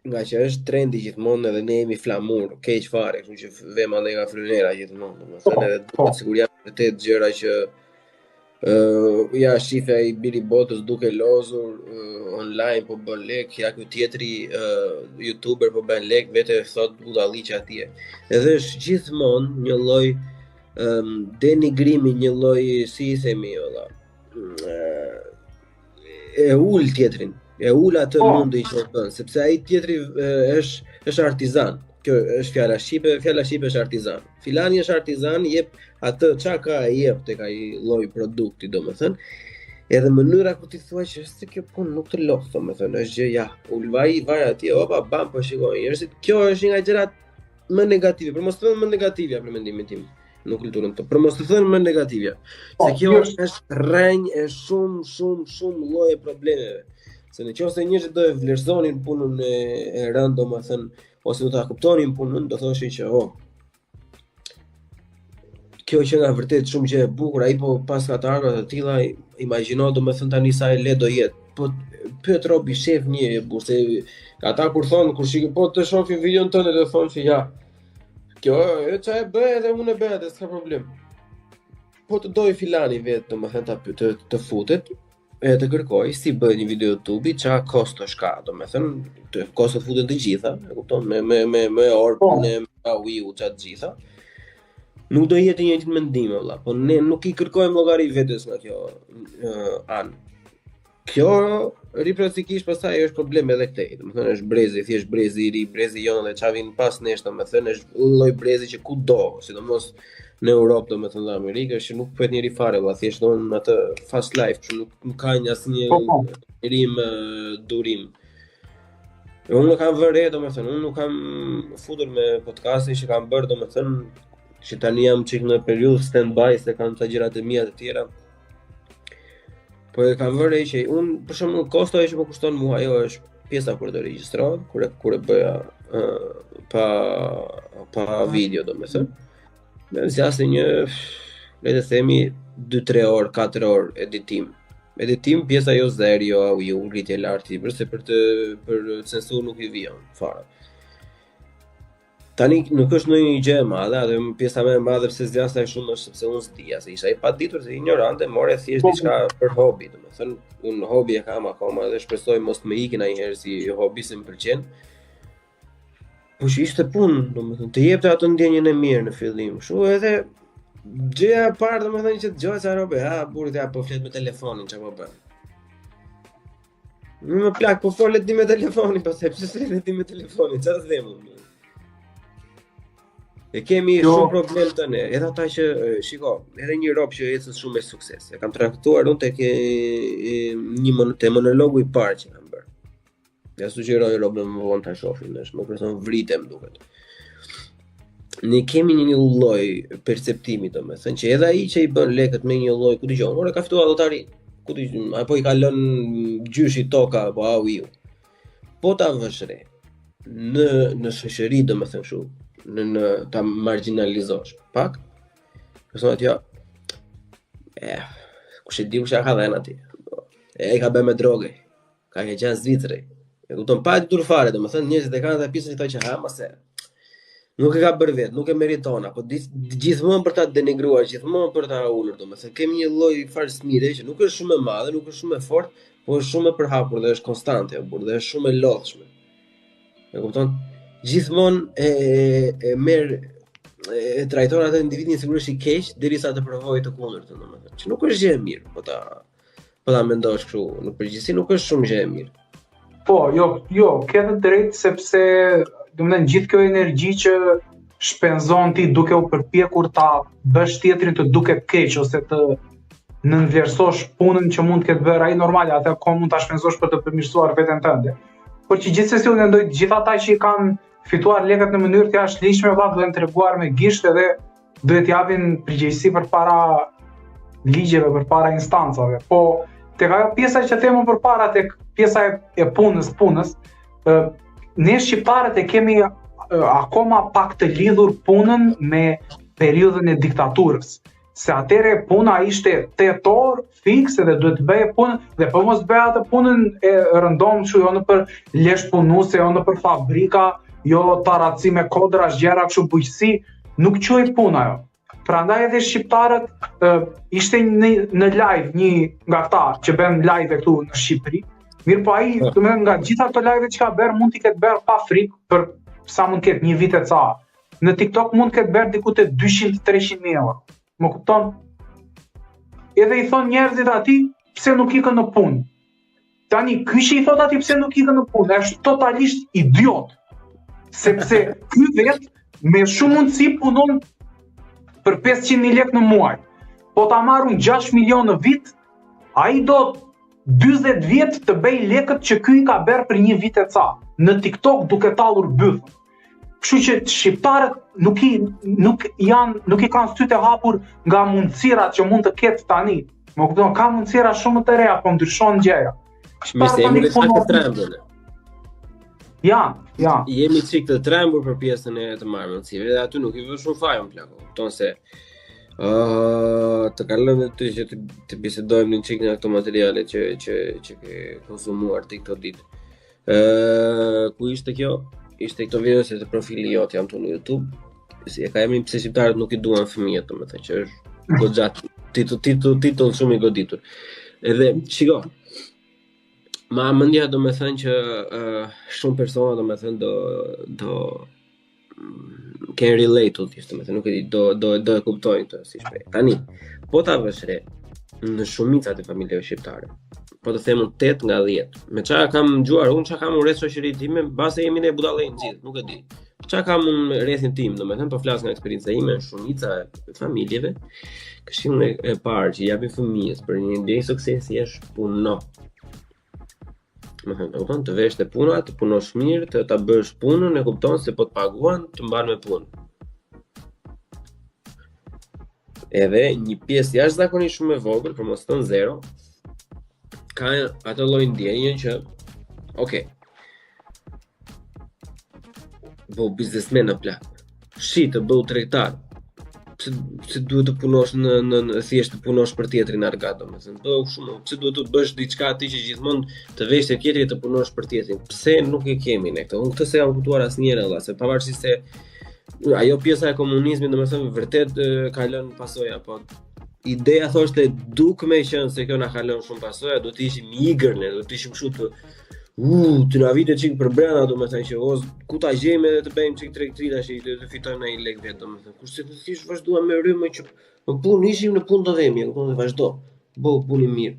nga që është trendi gjithmonë edhe ne jemi flamur, keq fare, kështu që vem ande nga frynera gjithmonë, domethënë edhe duket sikur janë vërtet gjëra që ja shifja i biri botës duke lozur online po bën lek, ja ky tjetri youtuber po bën lek, vetë thot budalliqe atje. Edhe është gjithmonë një lloj denigrimi, një lloj si i themi valla. E ul tjetrin, e ul atë mundi që bën, sepse ai tjetri është artizan. Kjo është fjala shqipe është artizan. Filani është artizan, jep atë çka ka jep tek ai lloj produkti, domethënë. Edhe mënyra ku ti thua që se kjo punë nuk të lodh, domethënë, është gjë ja, ul vaj atje, opa, bam, po shikoj njerëzit. Kjo është një nga gjërat më negative, për mos të thënë më negative për mendimin tim. Në kulturën tonë, për mos të thënë më negative. Se kjo është rrenjë e shumë lloje problemeve. Se nëse njerëzit do e vlerësonin punën e rëndë, domethënë, ose do ta kuptonin punën, do thoshin që kjo që nga vërtet shumë gjë e bukur, ai po pas ka të ardhurat të tilla, imagjino domethënë tani sa e lehtë do jetë. Po pyet robi shef një burse ata kur thonë kur shikoj po të shohin videon tonë do thonë se ja kjo ç'a e bëj edhe unë e bëj atë, s'ka problem. Po të doj filani vetë domethënë të futet e të kërkoj si bëj një video YouTube, ç'a kostosh ka, domethënë të kostot futen të gjitha, e kupton, me orë punë, me wiu ç'a të gjitha. Nuk do jetë një njëjtë mendim valla, po ne nuk i kërkojmë llogari vetes nga kjo an. Kjo riprazikisht pastaj është problem edhe këtej, domethënë është brezi, thjesht brezi i ri, brezi jonë dhe ç'a vin pas nesh, domethënë është lloj brezi që kudo, sidomos në Europë, domethënë në Amerikë, që nuk pëhet njëri fare, valla, thjesht don atë fast life, që nuk ka asnjë rim durim. Unë kam vënë, domethënë, unë nuk kam futur me podcastin që kam bërë, domethënë, që tani jam çik në periudhë stand-by se kam ca gjëra të mia të tjera. Po e kam vënë që unë për shembull kosto që më kushton mua ajo është pjesa kur të regjistrohet, kur e bëja pa video domethënë. Me zgjasë një, le të themi 2-3 orë, 4 orë editim. Editim pjesa jo zero, jo audio, rritje lartë, përse për censur nuk i vijon fare. Tani nuk është ndonjë gjë e madhe, atë pjesa më e madhe pse zgjasa shumë është sepse unë s'dija, se isha i paditur, se ignorante, more thjesht diçka për hobi, domethënë, unë hobi e kam akoma dhe shpresoj mos të më ikin ndonjëherë si hobi se më pëlqen. Po që ishte punë, domethënë, të jepte atë ndjenjën e mirë në fillim, kështu edhe gjëja e parë domethënë që dëgjoj sa robe, burri ja po flet me telefonin, çfarë po bën. Më plak, po folet ti me telefonin, po sepse flet ti me telefonin, çfarë them unë? E kemi shumë problem tani, edhe ata që, shiko, edhe një rob që ecën shumë me sukses. E kam traktuar unë tek te monologu I parë që kam bërë. Ja sugjeroj robën më vonë ta shohin, është më person vritem duket. Ne kemi një lloj perceptimi domethënë që edhe ai që I bën lekët me një lloj, ku dëgjon, ora ka fituar llotari, ku dëgjon, apo I ka lënë gjyshi toka apo au. Po ta vësh re në shoqëri domethënë kështu, në ta marginalizosh pak. Personat jo. Kush e di kush ka dhënë atij. E ka bërë me drogë. Ka qenë Zvicri. E kupton pa ditur fare, domethënë njerëzit e kanë ata pjesën që thonë që ha mase. Nuk e ka bërë vetë, nuk e meriton, apo gjithmonë për ta denigruar, gjithmonë për ta ulur, domethënë kemi një lloj farsmire që nuk është shumë e madhe, nuk është shumë e fortë, por është shumë e përhapur dhe është konstante, dhe është shumë e lodhshme. E kupton? Gjithmonë e merr e trajton atë individin sigurisht I keq derisa të provojë të kundërtën, domethënë, që nuk është gjë e mirë, po ta mendosh kështu, në përgjithësi nuk është shumë gjë e mirë. Po, jo, ke të drejtë sepse domethënë gjithë kjo energji që shpenzon ti duke u përpjekur ta bësh tjetrin të duket keq ose të nënvlerësosh punën që mund të ketë bërë ai normale, atë kohë mund ta shpenzosh për të përmirësuar veten tënde. Por që gjithsesi unë mendoj gjithë ata që I kanë fituar lekët në mënyrë të jashtëligjshme duhen treguar me gisht edhe duhet japin përgjegjësi përpara ligjeve, përpara instancave. Po tek ajo pjesa që themu përpara tek pjesa e punës, ne shqiptarët e kemi akoma pak të lidhur punën me periudhën e diktaturës. Se atëre puna ishte 8 orë fiks edhe duhet të bëje punën dhe po mos bëja atë punën e rëndomshme jo në për lesh punuese, jo në për fabrika, jo taraci me kodra, gjëra kështu bujqësi, nuk quhej puna ajo. Prandaj edhe shqiptarët ishte në live një nga ata që bën live këtu në Shqipëri. Mirë po ai, domethënë nga gjitha ato live që ka bërë mund t'i ketë bërë pa frikë për sa mund ketë një vit e ca. Në TikTok mund ketë bërë diku te 200-300.000 euro. Më kupton? Edhe I thon njerëzit atij pse nuk ikën në punë. Tani ky që I thot atij pse nuk ikën në punë, është totalisht idiot. Sepse ky vet me shumë mundësi punon për 500.000 lekë në muaj. Po ta marrun 6 milionë në vit, ai do 40 vjet të bëj lekët që ky I ka bërë për një vit e ca në TikTok duke tallur bythën. Kështu që shqiptarët nuk I kanë sytë e hapur nga mundësirat që mund të ketë tani. Më kupton, ka mundësira shumë të reja, po ndryshon gjëja. Shpërse jemi dhe çka të trembur. Ja. Jemi çik të trembur për pjesën e të marrëmësive, dhe aty nuk I vë shumë fajin plako. Kupton se të kalojmë ty që të bisedojmë një çik në ato materiale që ke konsumuar ti këto ditë. Ku ishte kjo? Ishte këto video se të profili jot jam tu në YouTube. Si e ka emrin pse shqiptarët nuk I duan fëmijët, domethënë që është goxhat titull shumë I goditur. Edhe shiko. Ma mendja domethënë që shumë persona domethënë do can relate to this, domethënë nuk e di do e kuptojnë këtë si shpejt. Tani, po ta vësh re në shumicat e familjeve shqiptare. Po të them 8 nga 10. Me çfarë kam dëgjuar unë, çfarë kam unë rreth shoqërisë time, mbase jemi ne budallë të gjithë, nuk e di. Çfarë kam unë rrethin tim, domethënë po flas nga eksperjenca ime, shumica e familjeve, këshillin e parë që japin fëmijës për një ide suksesi është puno. Domethënë, e kupton, të vesh te puna, të punosh mirë, të ta bësh punën, e kupton se po të paguan, të mban me punë. Edhe një pjesë jashtëzakonisht shumë e vogël, për mos thënë zero, ka atë lloj ndjenje që bëu biznesmen në plak. Të bëu tregtar. Pse duhet të punosh në thjesht të punosh për tjetrin argat, domethënë. Bëu shumë, pse duhet të bësh diçka ti që gjithmonë të vesh te tjetri të punosh për tjetrin. Pse nuk e kemi ne këtë? Unë këtë se kam kuptuar asnjëherë valla, se pavarësisht se ajo pjesa e komunizmit domethënë vërtet ka lënë pasoja, po ideja thoshte duk me qenë se kjo na ka lënë shumë pasoja, do të ishim igër ne, do të ishim kështu të na vite çik për brenda, domethënë që ku ta gjejmë edhe të bëjmë çik tregtri tash të fitojmë ai lek vet, domethënë. Kurse të thjesht vazhduam me rrymë që në punë ishim në punë të dhemi, kupton, vazhdo. Bëu punë mirë.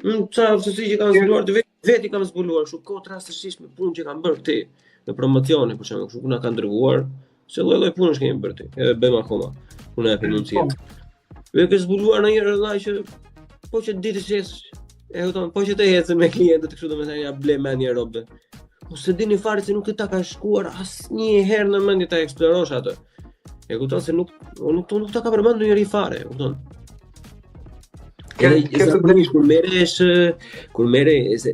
Çfarë se si që kanë zbuluar vetë kanë zbuluar kështu kohë rastësisht me punë që kanë bërë këtej, në promocione për shembull, kështu ku na kanë dërguar Se lloj punësh kemi bërë ty, edhe bëjmë akoma. Unë e mundësi. Ve ke zbuluar ndonjëherë vëllai që po që ditë që e kupton, po që të ecën me klientët kështu domethënë ja ble mendje robe. Ose dini fare se nuk ta ka shkuar asnjëherë në mendje ta eksplorosh atë. E kupton se nuk ta ka përmendur ndonjëri fare, e kupton. Kur merre se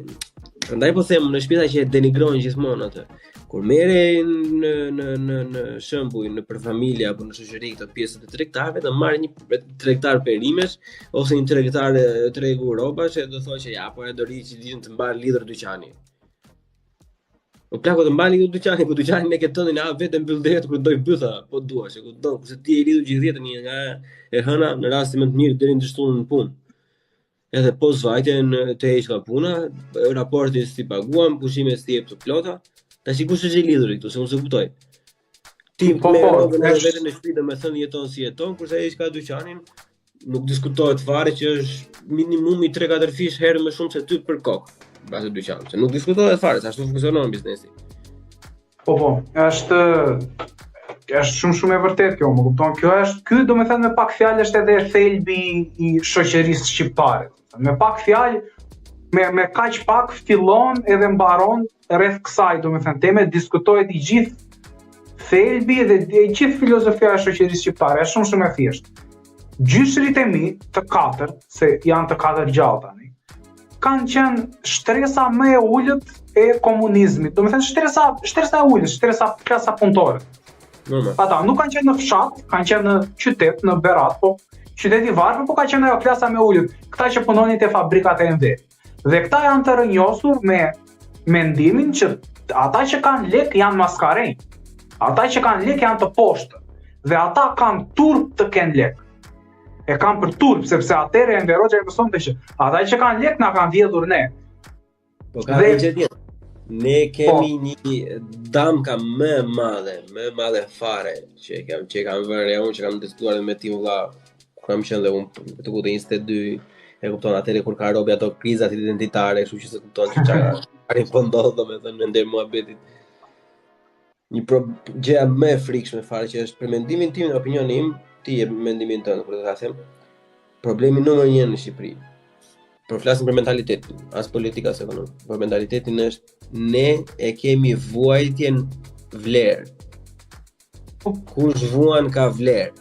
prandaj po them në shtëpita që e denigrojnë gjithmonë atë. Kur merre në shembull në për familje apo në shoqëri këto pjesët e tregtarëve, do marrë një tregtar perimesh ose një tregtar tregu rrobash e do thotë që ja, po e do ri që ditën të mban lidhur dyqani. O plako të mbani këtë dyqani, ku dyqani me këtë tëndin vetëm mbyll deret kur doj bytha, po duash, e kupton, kurse ti e lidhur gjithë jetën nga e hëna në rastin më të mirë deri në shtunë në punë. Edhe po zvajtjen të heq nga puna, raportin si paguam, pushimet si jep të plota, tash kush është i lidhur këtu, se unë se kuptoj. Ti me robën e vetën në shtëpi domethënë jeton si jeton, kurse ai ka dyqanin, nuk diskutohet fare që është minimumi 3-4 fish herë më shumë se ty për kokë. Bazë dyqan, se nuk diskutohet fare, se ashtu funksionon biznesi. Po, është shumë e vërtet kjo, më kupton. Ky domethënë me pak fjalë është edhe thelbi i shoqërisë shqiptare. Me pak fjalë, me kaq pak fillon edhe mbaron rreth kësaj, domethënë teme diskutohet i gjithë thelbi dhe i gjithë filozofia e shoqërisë shqiptare, është shumë e thjeshtë. Gjyshrit e mi të katër, se janë të katër gjallë tani, kanë qenë shtresa më e ullët e komunizmit. Do me thënë shtresa e ullët, shtresa klasa punëtore. Ata nuk kanë qenë në fshat, kanë qenë në qytet, në Berat, po qyteti varfër, po ka qenë ajo klasa më e ullët, këta që punonin te fabrikat e MV. Dhe këta janë të rënjosur me mendimin që ata që kanë lek janë maskarenj. Ata që kanë lek janë të poshtë. Dhe ata kanë turp të kenë lek. E kam për turp, sepse atëre e Enver mësonte që ata që kanë lek na kanë vjedhur ne. Po ka një gjë tjetër. Ne kemi një damka më madhe fare që kam vënë unë që kam diskutuar me tim vëlla, kam qenë dhe unë të kutë 22, e kupton atëre kur ka robi ato krizat identitare, kështu që se kupton që çfarë po ndodh domethënë në ndër muhabetit. Një gjë më e frikshme fare që është për mendimin tim, në opinionin im, ti e mendimin tënd kur të ta them. Problemi numër 1 në Shqipëri. Por flasim për mentalitetin, as politika as ekonomi. Por mentalitetin është ne e kemi vuajtjen vlerë. Kush vuan ka vlerë.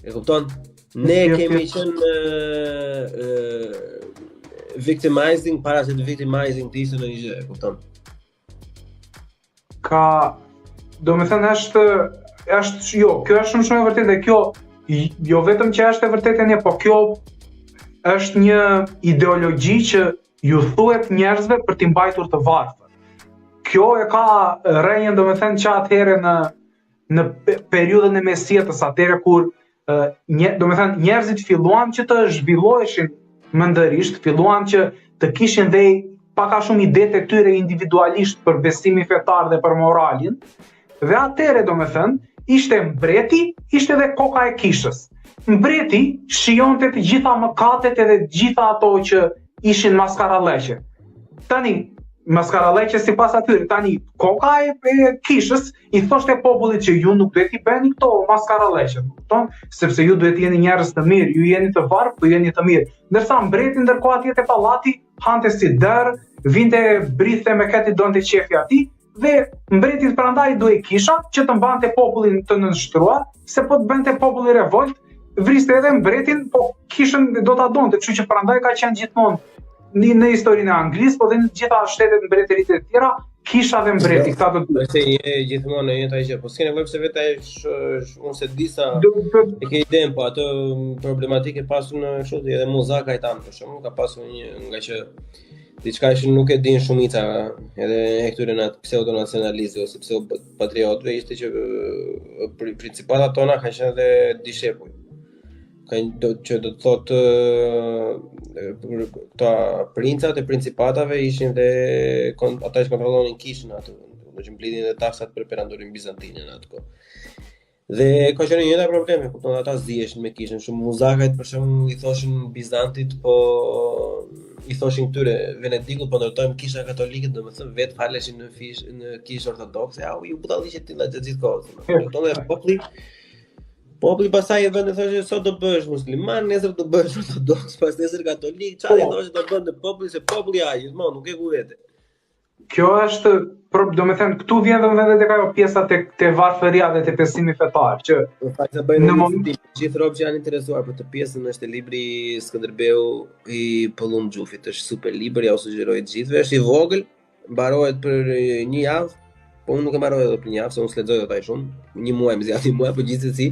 E kupton? Ne kemi qenë victimizing para se të victimizing të ishte në një gjë, e kupton? Do me thënë kjo është shumë e vërtetë dhe kjo jo vetëm që është e vërtetë një, po kjo është një ideologji që ju thuhet njerëzve për t'i mbajtur të varfër. Kjo e ka rënjën domethënë që atëherë në periudhën e mesjetës, atëherë kur domethënë njerëzit filluan që të zhvilloheshin mendërisht, filluan që të kishin dhe pak a shumë idetë e tyre individualisht për besimin fetar dhe për moralin. Dhe atëherë domethënë ishte mbreti, ishte edhe koka e kishës. Mbreti shijonte të gjitha mëkatet edhe të gjitha ato që ishin maskaralleqe. Tani, maskaralleqe sipas atyre, tani koka e kishës i thoshte popullit që ju nuk duhet i bëni këto maskaralleqe, kupton? Sepse ju duhet jeni njerëz të mirë, ju jeni të varfër, po jeni të mirë. Ndërsa mbreti ndërkohë atje te pallati hante si derë, vinte brithe me këtë donte qefi atij. Dhe mbretit prandaj duhej kisha që të mbante popullin të nënshtruar, se po të bënte populli revolt, vriste edhe mbretin, po kishën do ta donte, kështu që prandaj ka qenë gjithmonë në historinë e Anglisë, po dhe në gjitha shtetet mbretëritë e tjera, kisha dhe mbreti, këta do të se gjithmonë në jetë gjë, po s'ke nevojë pse vetë unë se di sa e ke idenë, po atë problematikë pasur në kështu edhe Muzaka i tan për shkakun ka pasur një nga që diçka që nuk e din shumica edhe e këtyre pseudo-nacionalistëve ose pseudo-patriotëve ishte që principatat tona kanë qenë dhe dishepuj. Që do të thotë këta princat e principatave ishin dhe ata që kontrollonin kishën atë, do që mblidhin dhe taksat për perandorin bizantinë në atë kohë. Dhe ka qenë një probleme, kupton ata ziheshin me kishën, shumë muzakajt për shembull i thoshin Bizantit, po i thoshin këtyre Venedikut po ndërtojmë kisha katolike, domethënë vetë faleshin në kishë ortodokse, ju budalliqe tilla gjithë kohën. Këto populli pastaj e vënë thoshte sot do bëhesh musliman, nesër do bëhesh ortodoks, pas nesër katolik, çfarë thoshte do bën populli se populli gjithmonë nuk e ku vete. Kjo është, domethënë këtu vjen domethënë tek ajo pjesa te varfëria dhe te besimi fetar, që në fakt sa bëjnë gjithë robë që janë interesuar për të pjesën është libri Skënderbeu i Pollum Xhufit, është super libër, ja u sugjeroj të gjithëve, është i vogël, mbarohet për një javë, po unë nuk e mbaroj edhe për një javë, se unë s'lexoj dot ai shumë, një muaj më zgjat një muaj, por gjithsesi,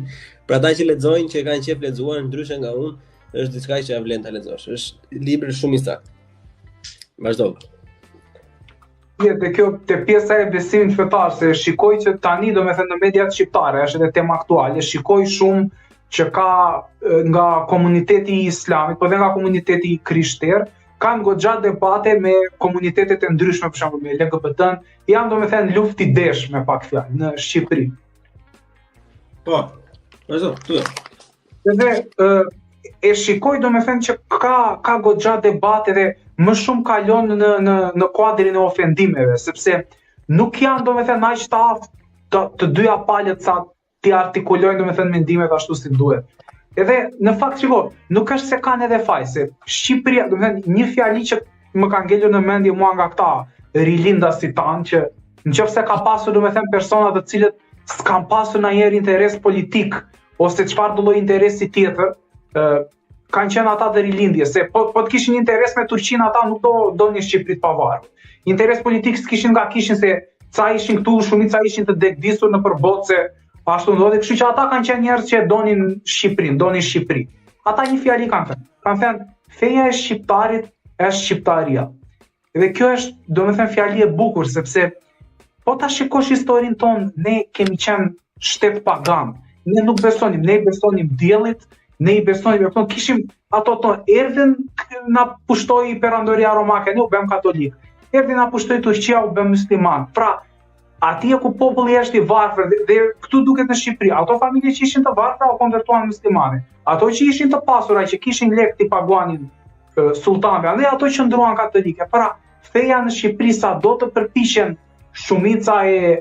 për ata që lexojnë, që kanë qejf lexuar ndryshe nga unë, është diçka që ja vlen ta lexosh. Është libër shumë i saktë. Vazhdo. Te kjo te pjesa e besimit fetar, se shikoj që tani domethënë në mediat shqiptare është edhe tema aktuale, shikoj shumë që ka nga komuniteti islamit, po dhe nga komuniteti krishter, kanë goxha debate me komunitetet e ndryshme, për shembull me LGBT-n, janë domethënë luftë i desh me pak fjalë në Shqipëri. Po. Vazhdo, tu. Edhe e shikoj domethënë që ka goxha debate dhe më shumë kalon në kuadrin e ofendimeve, sepse nuk janë domethënë aq të aftë të dyja palët sa ti artikulojnë domethënë mendimet ashtu si duhet. Edhe në fakt shiko, nuk është se kanë edhe faj, se Shqipëria, domethënë një fjali që më ka ngelur në mendje mua nga këta rilinda si tanë, që nëse ka pasur domethënë persona të cilët s'kan pasur ndonjëherë interes politik ose çfarë do lloj interesi tjetër, kanë qenë ata të rilindje, se po të kishin interes me Turqinë, ata nuk do një Shqipëri të pavarur. Interes politik s'kishin nga kishin se ca ishin këtu, shumica ishin të dekdisur në përbotë se ashtu ndodhi, kështu që ata kanë qenë njerëz që donin Shqipërinë, donin Shqipëri. Ata një fjali kanë thënë. Kanë thënë feja e shqiptarit është shqiptaria. Dhe kjo është domethënë fjali e bukur, sepse po ta shikosh historinë tonë, ne kemi qenë shtet pagan. Ne nuk besonim, ne besonim diellit, ne i besonim, kishim ato erdhën na pushtoi perandoria romake, ne u bëm katolik. Erdhi na pushtoi Turqia, u bëm musliman. Pra, atje ku populli është i varfër dhe këtu duket në Shqipëri, ato familje që ishin të varfra u konvertuan muslimane. Ato që ishin të pasura, që kishin lek të paguanin sultanëve, dhe ato që ndruan katolike. Pra, feja në Shqipëri sa do të përpiqen shumica e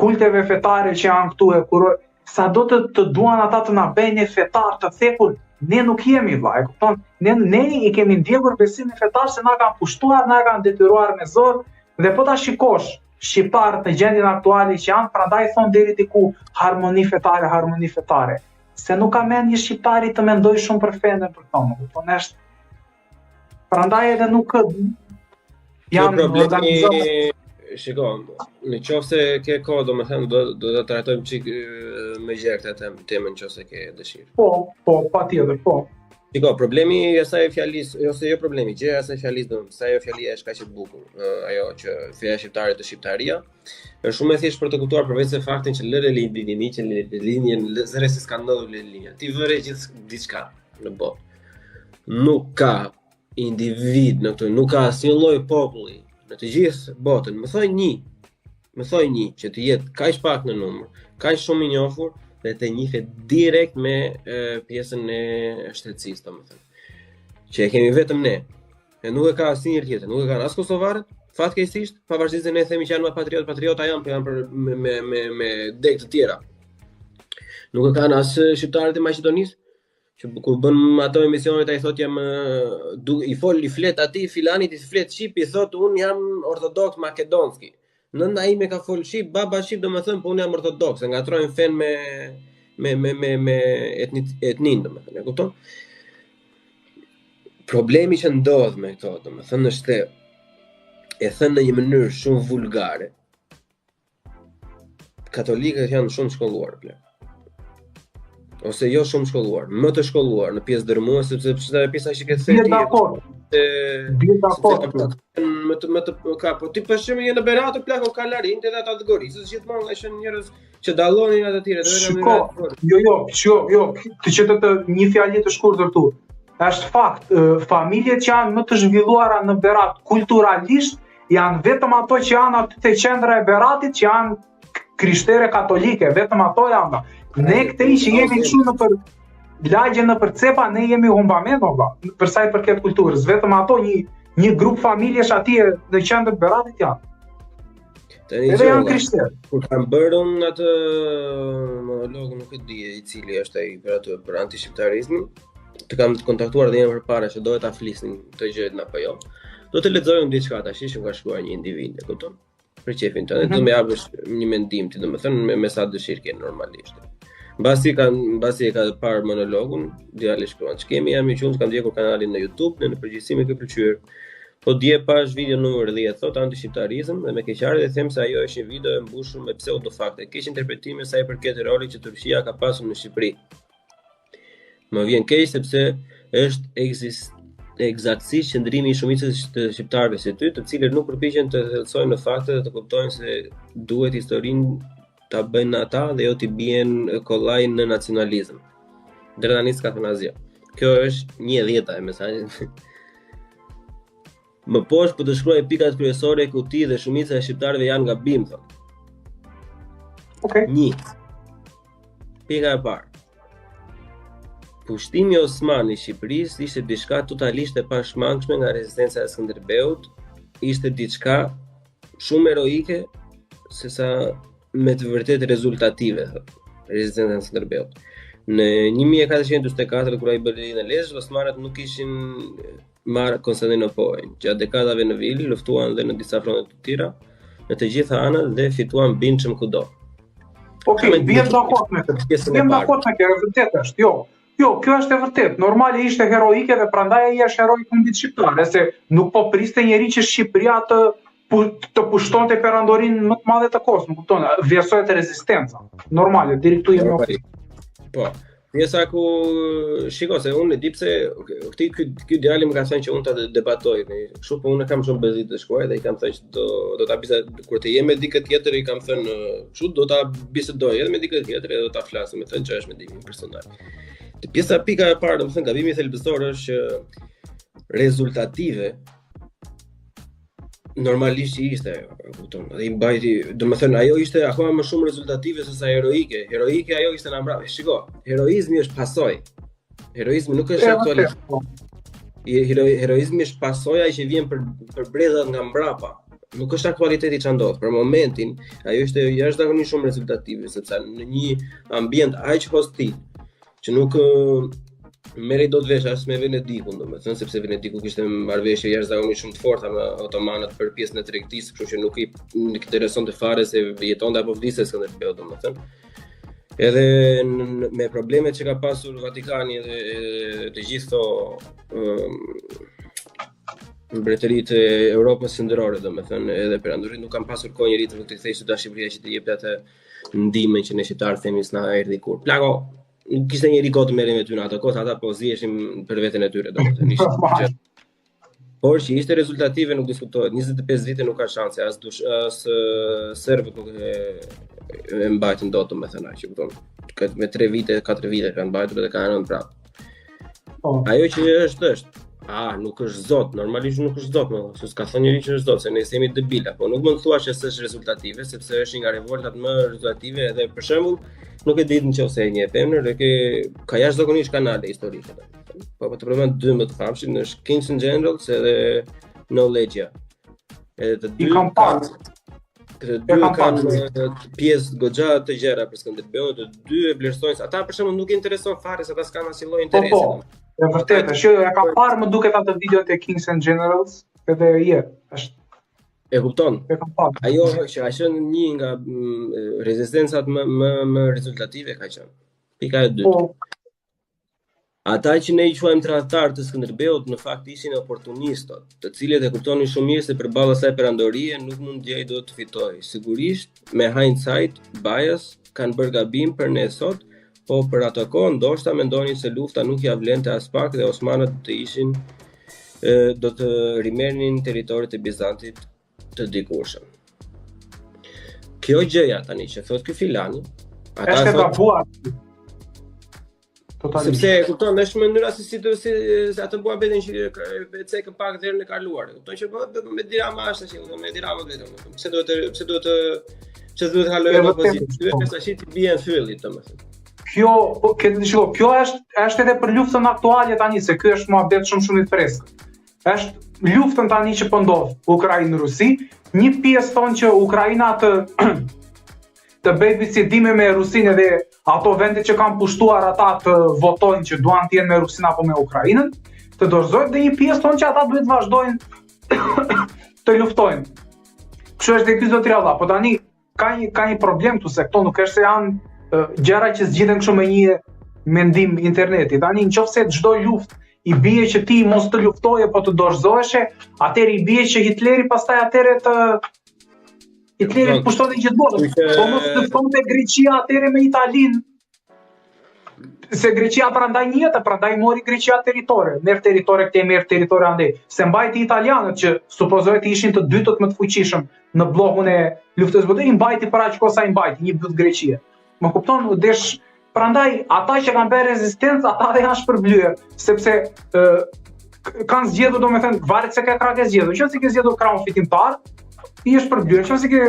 kulteve fetare që janë këtu e kuror, sa do të duan ata të na bëjnë fetar të thekull, ne nuk jemi vllai, kupton? Ne i kemi ndjekur besimin fetar se na kanë pushtuar, na kanë detyruar me zor, dhe po ta shikosh shqiptarët në gjendjen aktuale që janë, prandaj thon deri diku harmoni fetare. Se nuk ka mend një shqiptari të mendoj shumë për fenë për këto, kupton? Është prandaj edhe nuk janë organizuar. Shiko, në qoftë se ke kohë, domethënë do ta trajtojmë çik më gjerë këtë temën nëse ke dëshirë. Po, patjetër, po. Shiko, problemi i asaj fjalisë, ose jo problemi, gjëja e asaj fjalisë, domethënë, se ajo fjalia është kaq e bukur, ajo që feja shqiptare të shqiptaria, është shumë e thjeshtë për të kuptuar përveç se faktin që lëre lindini, që linjen zëre si s'ka ndodhur linja. Ti vëre gjithë diçka në botë. Nuk ka individ në këtu, nuk ka asnjë lloj populli në të gjithë botën, më thoj një që të jetë kaq pak në numër, kaq shumë i njohur dhe të njihet direkt me pjesën e shtetësisë, domethënë. Që e kemi vetëm ne. E nuk e ka asnjë tjetër, nuk e kanë as kosovarët, fatkeqësisht, pavarësisht se ne themi që janë më patriota janë, po janë për me dek të tjera. Nuk e kanë as shqiptarët e Maqedonisë, që kur bën ato emisionet ai thotë jam i flet aty filanit, i flet shqip, i thotë un jam ortodoks makedonski. Nëna ime ka fol shqip, baba shqip, domethënë po un jam ortodoks, ngatrojnë fen me etnin, domethënë, e kupton? Problemi që ndodh me këto, domethënë është e thënë në një mënyrë shumë vulgare. Katolikët janë shumë shkolluar, plot. Ose jo shumë shkolluar, më të shkolluar në pjesë dërmuese, sepse pjesa që ke thënë po ti për shembull je në Berat plako kalarin edhe ata të Gorisës gjithmonë ishin njerëz që dallonin ata të tjerë. Jo, të çetë një fjalë të shkurtër këtu. Është fakt, familjet që janë më të zhvilluara në Berat kulturalisht janë vetëm ato që janë aty te qendra e Beratit që janë krishtere katolike, vetëm ato janë. Ne këtej që jemi kështu lagje në përcepa ne jemi humbament valla, për sa i përket kulturës, vetëm ato një grup familjesh atje në qendër Beratit janë. Edhe janë krishterë. Kur kam bërë unë atë monolog, nuk e di i cili është ai për antishqiptarizmin, të kam kontaktuar dhe jemi përpara që dohet ta flisnin të gjëjt apo jo. Do të lexoj unë diçka tash që ka shkruar një individ, e kupton? Për çefin tënd, do më japësh një mendim ti, domethënë me sa dëshirë ke normalisht. Mbasi e ka parë monologun, djali shkruan: "Ç'kemi jam i qenë, kam ndjekur kanalin në YouTube, në përgjithësi më ka pëlqyer. Po dje pash video numër 10 thot antishqiptarizëm dhe me keqardhje dhe them se ajo është një video e mbushur me pseudofakte, keq interpretime sa i përket rolit që Turqia ka pasur në Shqipëri. Më vjen keq sepse është eksaktësisht qëndrimi i shumicës të shqiptarëve si ty, të cilët nuk përpiqen të thellësojnë në fakte dhe të kuptojnë se duhet historinë ta bëjnë ata dhe jo t'i bien kollaj në nacionalizëm." Deri tani s'ka thënë asgjë. Kjo është 1/10 e mesazhit. Më poshtë po të shkruaj pikat kryesore ku ti dhe shumica e shqiptarëve janë gabim, thot. Okej. 1. Pika e parë. Pushtimi Osman i Shqipërisë ishte diçka totalisht e pashmangshme nga rezistenca e Skënderbeut, ishte diçka shumë heroike sesa me të vërtet rezultative, thot, rezistenca e Skënderbeut. Në 1444 kur ai bëri në Lezhë, Osmanët nuk kishin marrë Konstantinopolin. Gjatë dekadave në Vil, luftuan dhe në disa fronte të tjera, në të gjitha anët dhe fituan bindshëm kudo. Okej, bjem dakord me këtë. Bjem dakord me këtë, vërtet është. Jo, kjo është e vërtet. Normali ishte heroike dhe prandaj ai është heroik kundit shqiptarëve, se nuk po priste njeri që Shqipëria të pushtonte perandorinë më të madhe të kohës, më kupton? Vlerësohet rezistenca. Normale, deri këtu jemi okay. Po. Pjesa ku shiko se unë e di pse ky djali më ka thënë që unë ta debatoj. Kështu po unë kam shumë bezi të shkruaj dhe I kam thënë që do ta bisedoj kur të jem me dikë tjetër I kam thënë kështu do ta bisedoj edhe me dikë tjetër edhe do ta flas, më thënë që është mendimi personal. Pjesa pika e parë, domethënë gabimi thelbësor është që rezultative normalisht ishte, kupton, dhe I mbajti, domethënë ajo ishte akoma më shumë rezultative se sa heroike. Heroike ajo ishte na mbrapa. Shiko, heroizmi është pasojë. Heroizmi nuk është aktualisht. Heroizmi është pasoja që vjen për brezat nga mbrapa. Nuk është aktualiteti ç'a ndodh. Për momentin, ajo ishte jashtëzakonisht shumë rezultative, sepse në një ambient aq hostil që nuk merri dot vesh as me Venedikun, domethënë sepse Venediku kishte marrëveshje jashtëzakonisht shumë të forta me otomanët për pjesën e tregtisë, kështu që nuk I interesonte fare se jetonte apo vdiste Skënderbeu, domethënë. Edhe me problemet që ka pasur Vatikani dhe të gjithë mbretëritë e Europës Sindërore, domethënë, edhe perandorit nuk kanë pasur kohë njëri të kthejë së Shqipëria që të jepte atë ndihmën që ne shqiptarët themi s'na erdhi kur. Plako kishte njëri kohë të merrem me ty në ato kohë, ata po ziheshin për veten e tyre, domethënë ishte. Por që ishte rezultative nuk diskutohet. 25 vite nuk ka shanse, as serbët nuk e mbajtën dot, domethënë, që kupton. Me 3 vite, 4 vite kanë mbajtur dhe kanë rënë prapë. Ajo që është nuk është zot, normalisht nuk është zot, se s'ka thënë njëri që është zot, se ne jemi debila, po nuk mund të thuash se është rezultative, sepse është një nga revoltat më rezultative edhe për shembull, nuk e di nëse e njeh femër, ka jashtëzakonisht kanale historike. Po të përmend 12 të famshëm, është Kings and Generals edhe Knowledge. Edhe të dy kanë pjesë goxha të gjera për Skënderbeun, të dy e vlerësojnë. Ata për shembull nuk I intereson fare se ata s'kan asnjë lloj interesi. E vërtetë, e kam parë më duket atë video të Kings and Generals, edhe është. E kupton? E kam parë. Ajo që ka qenë një nga rezistencat më rezultative ka qenë. Pika e dytë. Ata që ne I quajmë tradhtar të Skënderbeut në fakt ishin oportunistët, të cilët e kuptonin shumë mirë se përballë asaj perandorie nuk mund gjej do të fitojë. Sigurisht, me hindsight bias kanë bërë gabim për ne sot, po për ato kohë ndoshta mendonin se lufta nuk ja vlente as pak dhe osmanët do të rimerrnin territoret e Bizantit të dikurshëm. Kjo gjëja tani që thot ky filani, ata është gabuar. Sepse kupton është mënyra se si atë bua betën që e cekën pak dherën e kaluar. Kupton që me dirama është tash, me dirama vetëm. Pse duhet të kalojë në pozitë? Ky është tash ti bien fyllit, domethënë. kjo është edhe për luftën aktuale tani, se ky është muhabet shumë i freskët. Është luftën tani që po ndodh Ukrainë-Rusi, një pjesë thonë që Ukraina të bëjë bisedime me Rusinë dhe ato vende që kanë pushtuar ata të votojnë që duan të jenë me Rusinë apo me Ukrainën, të dorëzojnë, dhe një pjesë thonë që ata duhet vazhdojnë të luftojnë. Kështu është dhe ky zotëri Allah, po tani ka një problem këtu, se këto nuk është se janë gjëra që zgjidhen kështu me një mendim interneti. Tani nëse çdo luftë i bie që ti mos të luftoje po të dorëzoheshe, atëherë i bie që Hitleri pastaj Hitleri pushtonte gjithë botën. Po mos të ftonte Greqia atëherë me Italinë. Se Greqia prandaj njëtë, prandaj mori Greqia territore, merr territore këtej, merr territore andej. Se mbajti italianët që supozohet ishin të dytët më të fuqishëm në bllokun e luftës botërore, i mbajti për aq kohë sa i mbajti një byt Greqia. Më kupton, desh prandaj ata që kanë bërë rezistencë, ata dhe janë shpërblyer, sepse kanë zgjedhur, domethënë, varet se ka krahë zgjedhur. Nëse ke zgjedhur krahun fitimtar, i është shpërblyer. Nëse ke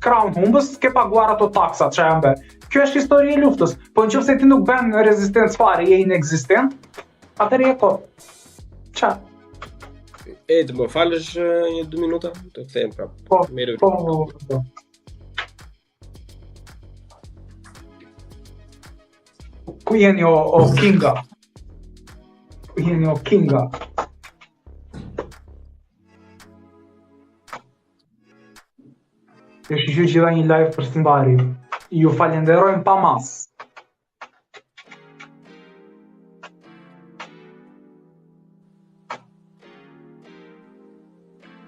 krahun humbës, ke paguar ato taksat që janë bërë. Kjo është historia e luftës. Po nëse ti nuk bën rezistencë fare, je inekzistent, atëherë je kot. Ça? Të më falësh 2 minuta? Të kthehem prapë. Po. Ku jeni o Kinga? Ku jeni o Kinga? Ju shiqoj që dha një live për Simbari. Ju falenderojmë pa mas.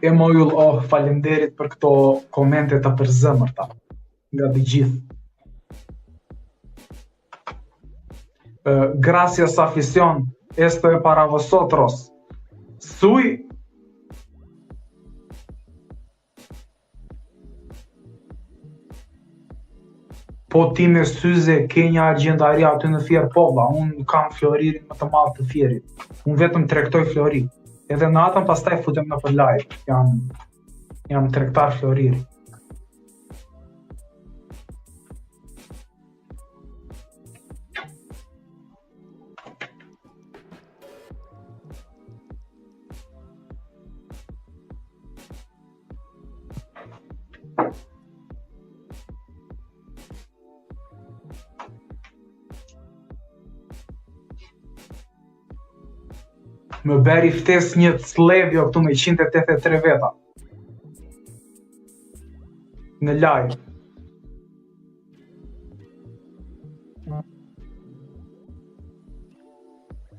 E mojull, falenderit për këto komente të përzëmërta nga të gjithë. Gracias afición, esto es para vosotros. Sui po ti me syze ke një argjendari aty në Fier, po vlla, unë kam Floririn më të madh të Fierit. Unë vetëm tregtoj Flori. Edhe natën pastaj futem në për live. Jam tregtar Floriri. Më beri ftes një Slevjo këtu me 183 veta. Në live.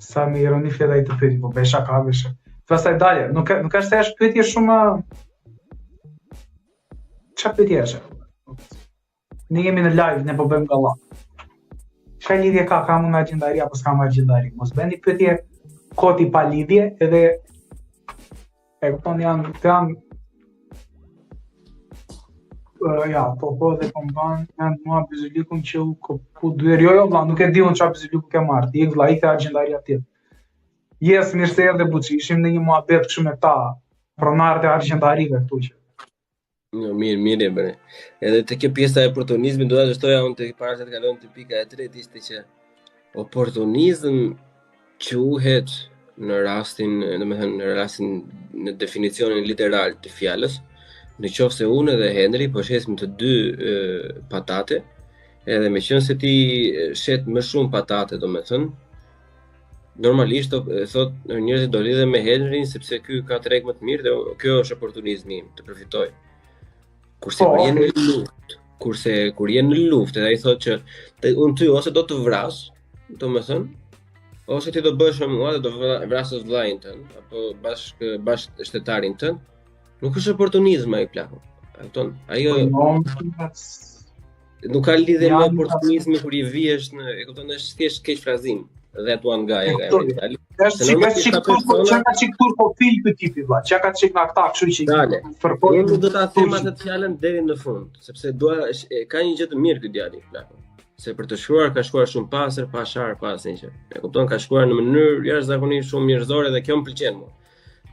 Sa me ironi fjeda i të pyeti, po besha ka besha. Pastaj dalje, nuk është e pyetje shumë... Qa pyetje është? Ne jemi në live, ne po bëjmë galla. Qa lidhje ka unë agjendari apo s'kam agjendari? Mos bëni pyetje koti pa lidhje, edhe e kupton janë po dhe po mban janë mua Bizulikun që ku duher jo vlla, nuk e di unë çfarë Bizuliku ke marrë. Ik vlla, ik te agjendari atje. Yes, mirë se erdhe Buçi, ishim në një muhabet kështu me ta pronarët e agjendarive këtu që. Jo, mirë e bëre. Edhe te kjo pjesa e oportunizmit do ta vështoja unë te para se të kalojmë te pika e tretë, ishte që oportunizëm quhet në rastin, në definicionin literal të fjalës, në qoftë se unë dhe Henry po shesim të dy patate, edhe me qenë se ti shet më shumë patate, domethënë, normalisht thot njerëzit do lidhen me Henryn sepse ky ka treg më të mirë dhe kjo është oportunizmi im të përfitoj. Kurse kur jenë në luftë, edhe ai thotë që unë ty ose do të vras, domethënë, ose ti do bësh me mua dhe do vrasësh vllain tënd, apo bashkë shtetarin tënd, nuk është oportunizëm ai plaku. Kupton? Ajo nuk ka lidhje me oportunizmin kur I vihesh në, e kupton, është thjesht keq frazim dhe atuan nga Është çik turpo fil ky tipi vlla. Çka ka çik nga këta, kështu që përpoj. Unë do ta them atë fjalën deri në fund, sepse ka një gjë të mirë ky djali plaku. Se për të shkruar ka shkruar shumë pastër, pa shar, pa asnjë. E kupton, ka shkruar në mënyrë jashtëzakonisht shumë mirëzore dhe kjo më pëlqen mua.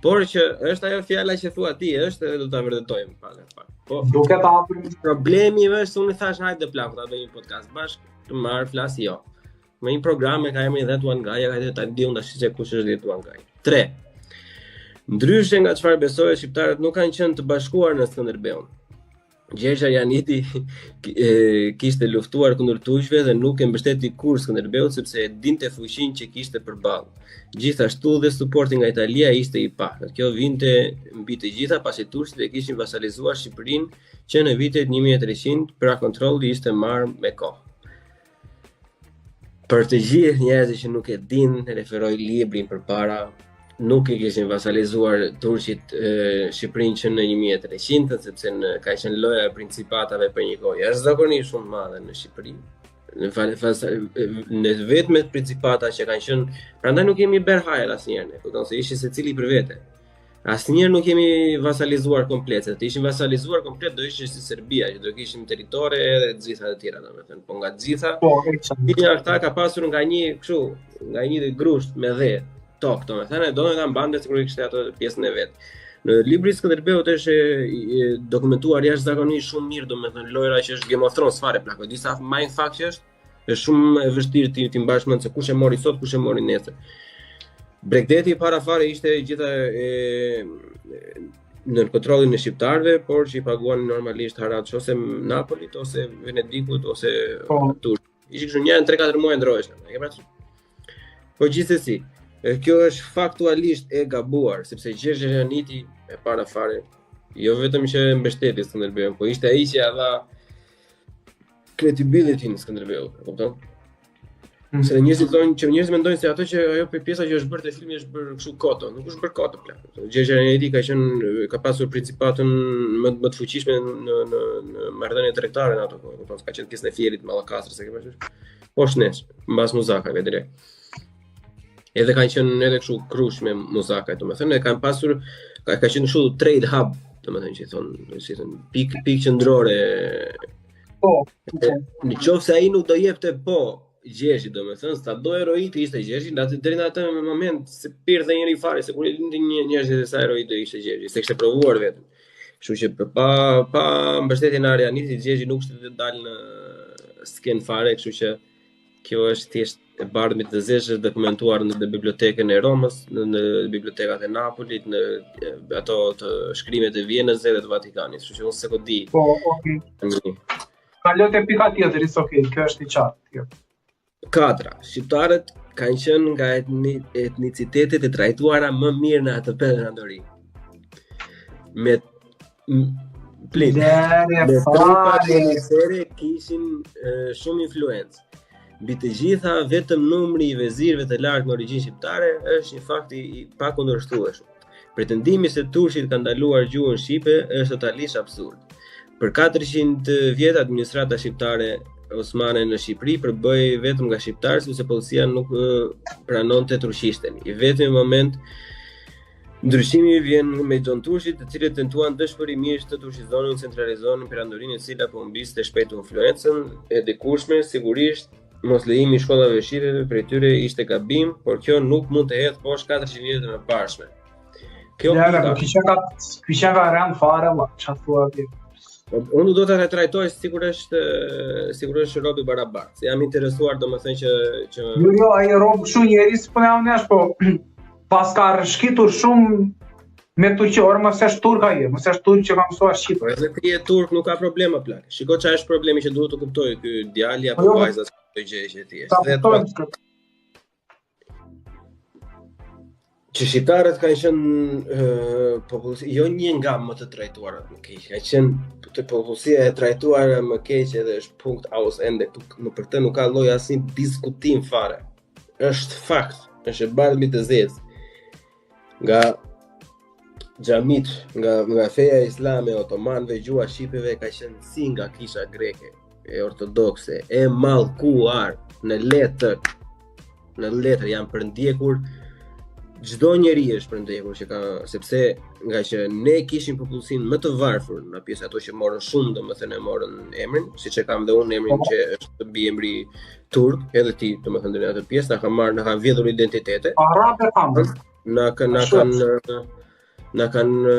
Por që është ajo fjala që thua ti, është edhe do ta vërtetojmë pak. Po, duket hapur. Problemi është unë thash hajde plaku ta bëjmë një podcast bashkë. të marr flas jo. Me një program ka emrin dhe Tuan Gaja, ka thënë ta diun tash se kush është Tuan Gaja. 3. Ndryshe nga çfarë besohet, shqiptarët nuk kanë qenë të bashkuar në Skënderbeun. Gjergja Janiti kishte luftuar kundër turqëve dhe nuk e mbështeti kur Skënderbeut sepse e dinte fuqinë që kishte përballë. Gjithashtu dhe suporti nga Italia ishte i pakët. Kjo vinte mbi të gjitha pasi turqët e kishin vasalizuar Shqipërinë që në vitet 1300, pra kontrolli ishte marrë me kohë. Për të gjithë njerëzit që nuk e dinë, referoj librin përpara, nuk i kishin vasalizuar turqit Shqipërinë që në 1300, sepse ka qenë loja e principatave për një kohë jashtëzakonisht shumë madhe në Shqipëri. Në vetmet principata që kanë qenë, prandaj nuk jemi berhajër asnjëherë, kupton se ishin secili për vete. Asnjëherë nuk jemi vasalizuar komplet, se të ishin vasalizuar komplet do ishin si Serbia, që do kishim territore edhe të gjitha të tjera, domethënë, po nga të gjitha, ata ka pasur nga një grusht me dhe tok, domethënë, do ta mbante sigurisht kishte ato pjesën e vet. Në libri Skënderbeut është dokumentuar jashtëzakonisht shumë mirë, domethënë lojra që është Game of Thrones fare plako. Disa mindfuck që është shumë e vështirë ti mbash mend se kush e mori sot, kush e mori nesër. Bregdeti para fare ishte gjitha në kontrollin e shqiptarëve, por që i paguan normalisht harat ose Napolit ose Venedikut ose Turqit. Ishin kështu një 3-4 muaj ndroheshin, e ke parasysh? Po gjithsesi, kjo është faktualisht e gabuar, sepse Gjergja Janiti e para fare, jo vetëm që mbështeti Skënderbeun, po ishte ai që dha credibility në Skënderbeut, e kupton? Se njerëzit thonë që njerëzit mendojnë se ato që ajo pjesa që është bërë te filmi është bërë kështu koto, nuk është bërë koto plak. Gjergja Janiti ka pasur principatën më të fuqishme në marrëdhënie tregtare në ato kohë, kupton? Ka qenë pjesë e Fierit, Mallakastrës, e ke parasysh? Po shnesh, mbas Muzakave direkt. Edhe kanë qenë edhe kështu krush me Muzaka, domethënë kanë pasur ka qenë kështu trade hub, domethënë që thon pikë qendrore. Po. Në qoftë se ai nuk do jepte Gjergji, domethënë, sa do heroiti ishte Gjergji, deri në atë moment se pirte njëri fare, se kur lindin njerëzit e sa heroit do ishte Gjergji, se kishte provuar vetëm. Kështu që pa mbështetjen e Arianitit, Gjergji nuk ishte të dalë në sken fare, kështu që kjo është thjesht e bardhë të zezë dokumentuar në bibliotekën e Romës, në bibliotekat e Napolit, në ato të shkrimet e Vienës dhe të Vatikanit, kështu që unë se ko di. Po, okay. Kaloj te pika tjetër, okay, kjo është i qartë. 4. Shqiptarët kanë qenë nga etnicitetet e trajtuara më mirë në ATP dhe në Andori. Me trupat e nisere kishin shumë influencë. Mbi të gjitha, vetëm numri i vezirëve të lartë me origjinë shqiptare është një fakt i pakundërshtueshëm. Pretendimi se turqit kanë ndaluar gjuhën shqipe është totalisht absurd. Për 400 vjet administrata shqiptare osmane në Shqipëri përbëhej vetëm nga shqiptarë, sepse policia nuk pranonte turqishten. I vetmi moment ndryshimi vjen me Gjon Turqit, të cilët tentuan dëshpërimisht të turqizonin, centralizonin perandorinë, e cila po mbiste shpejt influencën e dikurshme. Sigurisht, mos lejimi i shkollave shqipe për tyre ishte gabim, por kjo nuk mund të hedhë poshtë 400 vjet të mëparshme. Kjo kisha ka rënë fare, çfarë thua ti? Unë do të trajtoj sigurisht robi barabartë. Se jam interesuar domethënë që Jo, ai rob shumë njerëz po jam nesh, po pas ka rshkitur shumë me turqor, mos është turk ai, mos është turk që ka mësuar shqip. Po edhe ti je turk, nuk ka problema plak. Shiko çfarë është problemi që duhet të kuptoj ky djali apo vajza këtë gjë që ti je. Që shqiptarët kanë qenë jo një nga më të trajtuarat më keq, ka qenë popullsia e trajtuar më keq edhe është punkt aus ende këtu, për këtë nuk ka lloj asnjë diskutim fare. Është fakt, është e bardhë mbi të zezë. Nga xhamit, nga feja islame otomanëve, gjua shqipeve ka qenë si nga kisha greke, e ortodokse, e mallkuar në letër janë përndjekur. Çdo njeri është përndjekur që ka, sepse nga që ne kishim popullsinë më të varfër në pjesë ato që morën shumë, domethënë morën emrin, siç e kam dhe unë emrin që është mbiemri turk, edhe ti domethënë në atë pjesë na kanë vjedhur identitete. Arabë kanë. Na kanë na kanë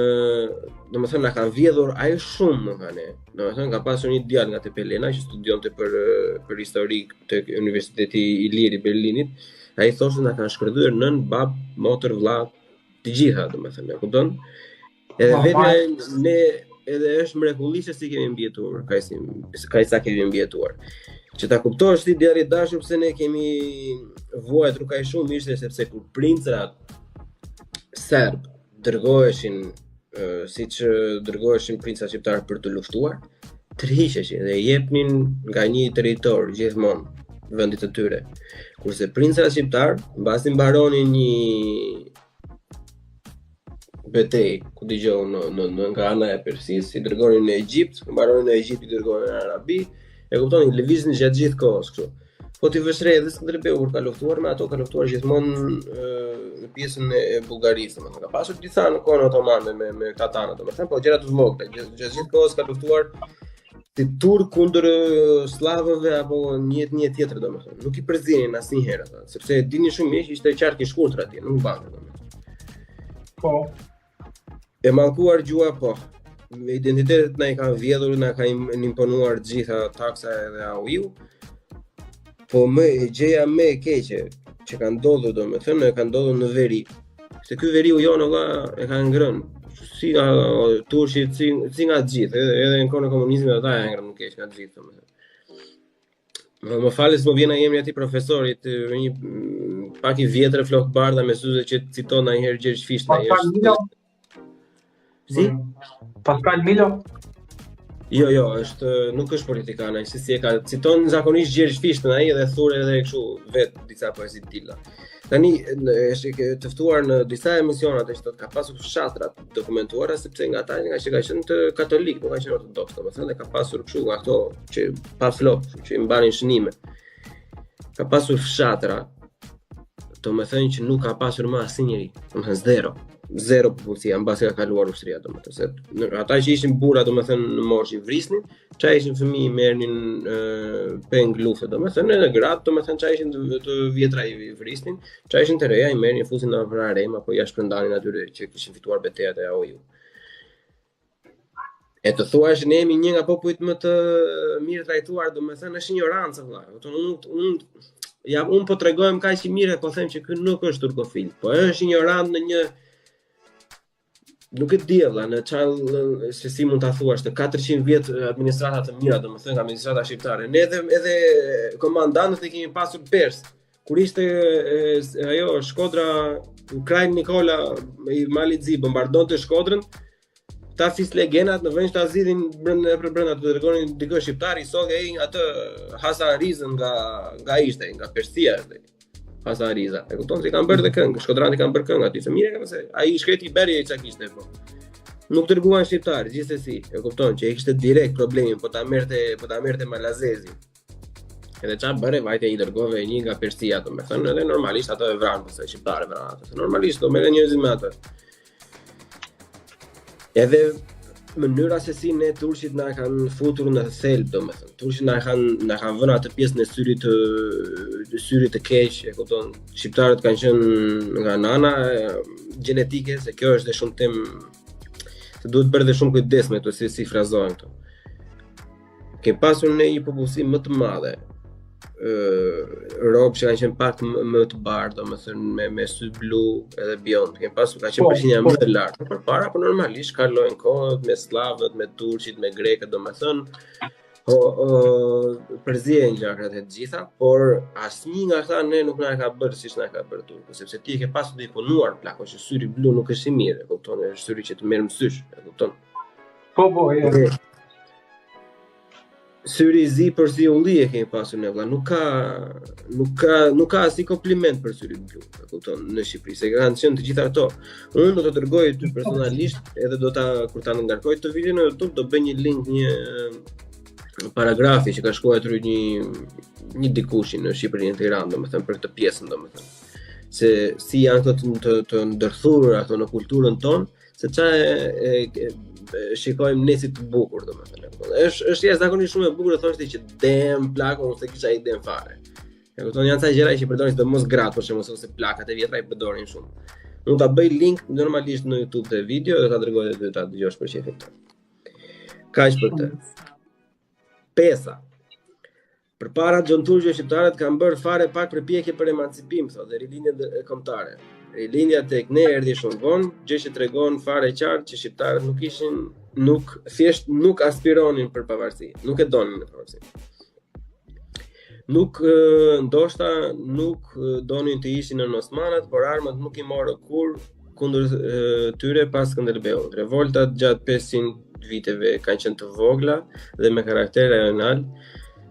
domethënë na kanë vjedhur aq shumë më kanë. Domethënë ka pasur një djalë nga Tepelena që studionte për histori tek Universiteti i Lirë i Berlinit. Ai thoshte na kanë shkërdhyer nën bab, motër, vlla, të gjitha domethënë, e kupton? Edhe vetëm ne edhe është mrekullisht si kemi mbijetuar, kaq sa kemi mbijetuar. Që ta kuptosh ti deri dashur pse ne kemi vuajtur kaq shumë ishte sepse kur princat serb dërgoheshin siç dërgoheshin princat shqiptar për të luftuar, tërhiqeshin dhe jepnin nga një territor gjithmonë vendit të tyre. Kurse princat shqiptar mbasi mbaronin një betejë ku dëgjon nga ana e Persisë, i dërgonin në Egjipt, mbaronin në Egjipt, i dërgonin në Arabi, e kuptoni, lëviznin gjatë gjithë kohës kështu. Po ti vesh re edhe Skënderbeu kur ka luftuar me ato, ka luftuar gjithmonë në pjesën e Bullgarisë, domethënë ka pasur disa në kohën otomane me katanat, domethënë, po gjëra të vogla, gjatë gjithë kohës ka luftuar si turk kundër slavëve apo një tjetër domethënë. Nuk i përzinin asnjëherë ata, sepse dinin shumë mirë që ishte qark i shkurtër atje, nuk bante domethënë. Po. E mallkuar gjua po. Me identitetet na i kanë vjedhur, na kanë imponuar gjitha taksa edhe AU. Po gjëja më e keqe që ka ndodhur domethënë, ka ndodhur në veri. Se ky veriu jonë valla e kanë ngrënë. Si nga turqit, si nga gjithë, edhe në kohën e komunizmit ata janë ngrënë keq nga gjithë domethënë. Më falë se më vjen emri atij profesorit, një pak i vjetër flok bardha me syze që citon ndonjëherë Gjergj Fishta. Si? Pascal Milo? Jo, nuk është politikan, ai si e ka citon zakonisht Gjergj Fishtën ai dhe thurë edhe kështu vet disa poezi të tilla. Tani është të ftuar në disa emisionat që ka pasur fshatra dokumentuara sepse nga ata nga që ka qenë të katolik, nuk ka qenë ortodoks, domethënë ka pasur kështu nga ato që pa flok, që i mbanin shënime. Ka pasur fshatra, domethënë që nuk ka pasur më asnjëri, domethënë zero popullsia mbasi ka kaluar ushtria domethënë se ata që ishin burra domethënë në moshë vrisnin, çka ishin fëmijë merrnin peng lufe domethënë në gratë domethënë çka ishin të vjetra i vrisnin, çka ishin të reja i merrnin fusin në vrarem apo ja shpërndanin atyre që kishin fituar betejat e AU. E të thuash ne jemi një nga popujt më të mirë trajtuar domethënë është ignorancë vëlla. Unë po tregojmë kaq i mirë, po them që ky nuk është turkofil, po është ignorant në një nuk e di valla, në çfarë se si mund ta thuash të 400 vjet administrata të mira, domethënë nga administrata shqiptare. Ne edhe komandantët e kemi pasur pers. Kur ishte ajo Shkodra, Kraj Nikola i Malizi bombardonte Shkodrën, ta fis legendat në vend ta zgjidhin brenda të dërgonin dikë shqiptar i solli ai atë Hasan Rizën nga ishte, nga Persia. Hasan Riza. E kupton se kanë bërë dhe këngë, shkodranët kanë bërë këngë aty, se mire kanë se ai shkreti i beri çka kishte po. Nuk dërguan shqiptar, gjithsesi, e kupton që ai kishte direkt problemin, po ta merrte Malazezi. Edhe çfarë bëre, vajte i dërgove një nga Persia, domethënë, edhe normalisht ato e vranë, pse shqiptarë vranë ato. Normalisht do merren njerëz me atë. Edhe mënyra se si ne turqit na kanë futur në thelb domethënë. Turqit na kanë vënë atë pjesën e syrit të keq, e kupton. Shqiptarët kanë qenë nga nana gjenetike, se kjo është dhe shumë temë se duhet bërë dhe shumë kujdes me këto si frazohen këto. Ke pasur ne një popullsi më të madhe, robë që kanë qenë pak më të bardhë, domethënë me sy blu edhe bjond. Kanë pasur ka qenë përqindja më të lartë. Përpara po normalisht kalojnë kohët me slavët, me turqit, me grekët, domethënë përzihen gjërat e gjitha, por asnjë nga ata ne nuk na ka bërë siç na ka bërë turku, sepse ti ke pasur të imponuar plako që syri blu nuk është i mirë, e kupton, është syri që të merr mësysh, e kupton. Po, Syri i zi për si ulli e kemi pasur ne vëlla, nuk ka asnjë kompliment për syrin blu, e kupton, në Shqipëri, se kanë qenë të gjitha ato. Unë do të dërgoj ty personalisht, edhe kur ta ngarkoj të video në YouTube, do bëj një link, një paragrafi që ka shkruar një dikushi në Shqipërinë, në Tiranë, domethënë për këtë pjesën, domethënë. Se si janë këto të ndërthurur ato në kulturën tonë, se çfarë shikojmë ne si të bukur domethënë. Është jashtëzakonisht shumë e bukur të thoshti që dem plako ose kisha i dem fare. E kupton, janë ca gjëra që përdorin sidomos gratë, për shembull, ose plakat e vjetra i përdorin shumë. Unë ta bëj link normalisht në YouTube të video dhe ta dërgoj dhe ta dëgjosh për shefin të. Kaq për të. 5. Përpara Gjon Turgjo shqiptarët kanë bërë fare pak përpjekje për emancipim, thotë rilinja kombëtare. Rilinja tek ne erdhi shumë vonë, gjë që tregon fare qartë që shqiptarët thjesht nuk aspironin për pavarësi, nuk e donin në pavarësi. Ndoshta nuk donin të ishin në Osmanat, por armët nuk i morën kur kundër tyre pas Skënderbeut. Revoltat gjatë 500 viteve kanë qenë të vogla dhe me karakter rajonal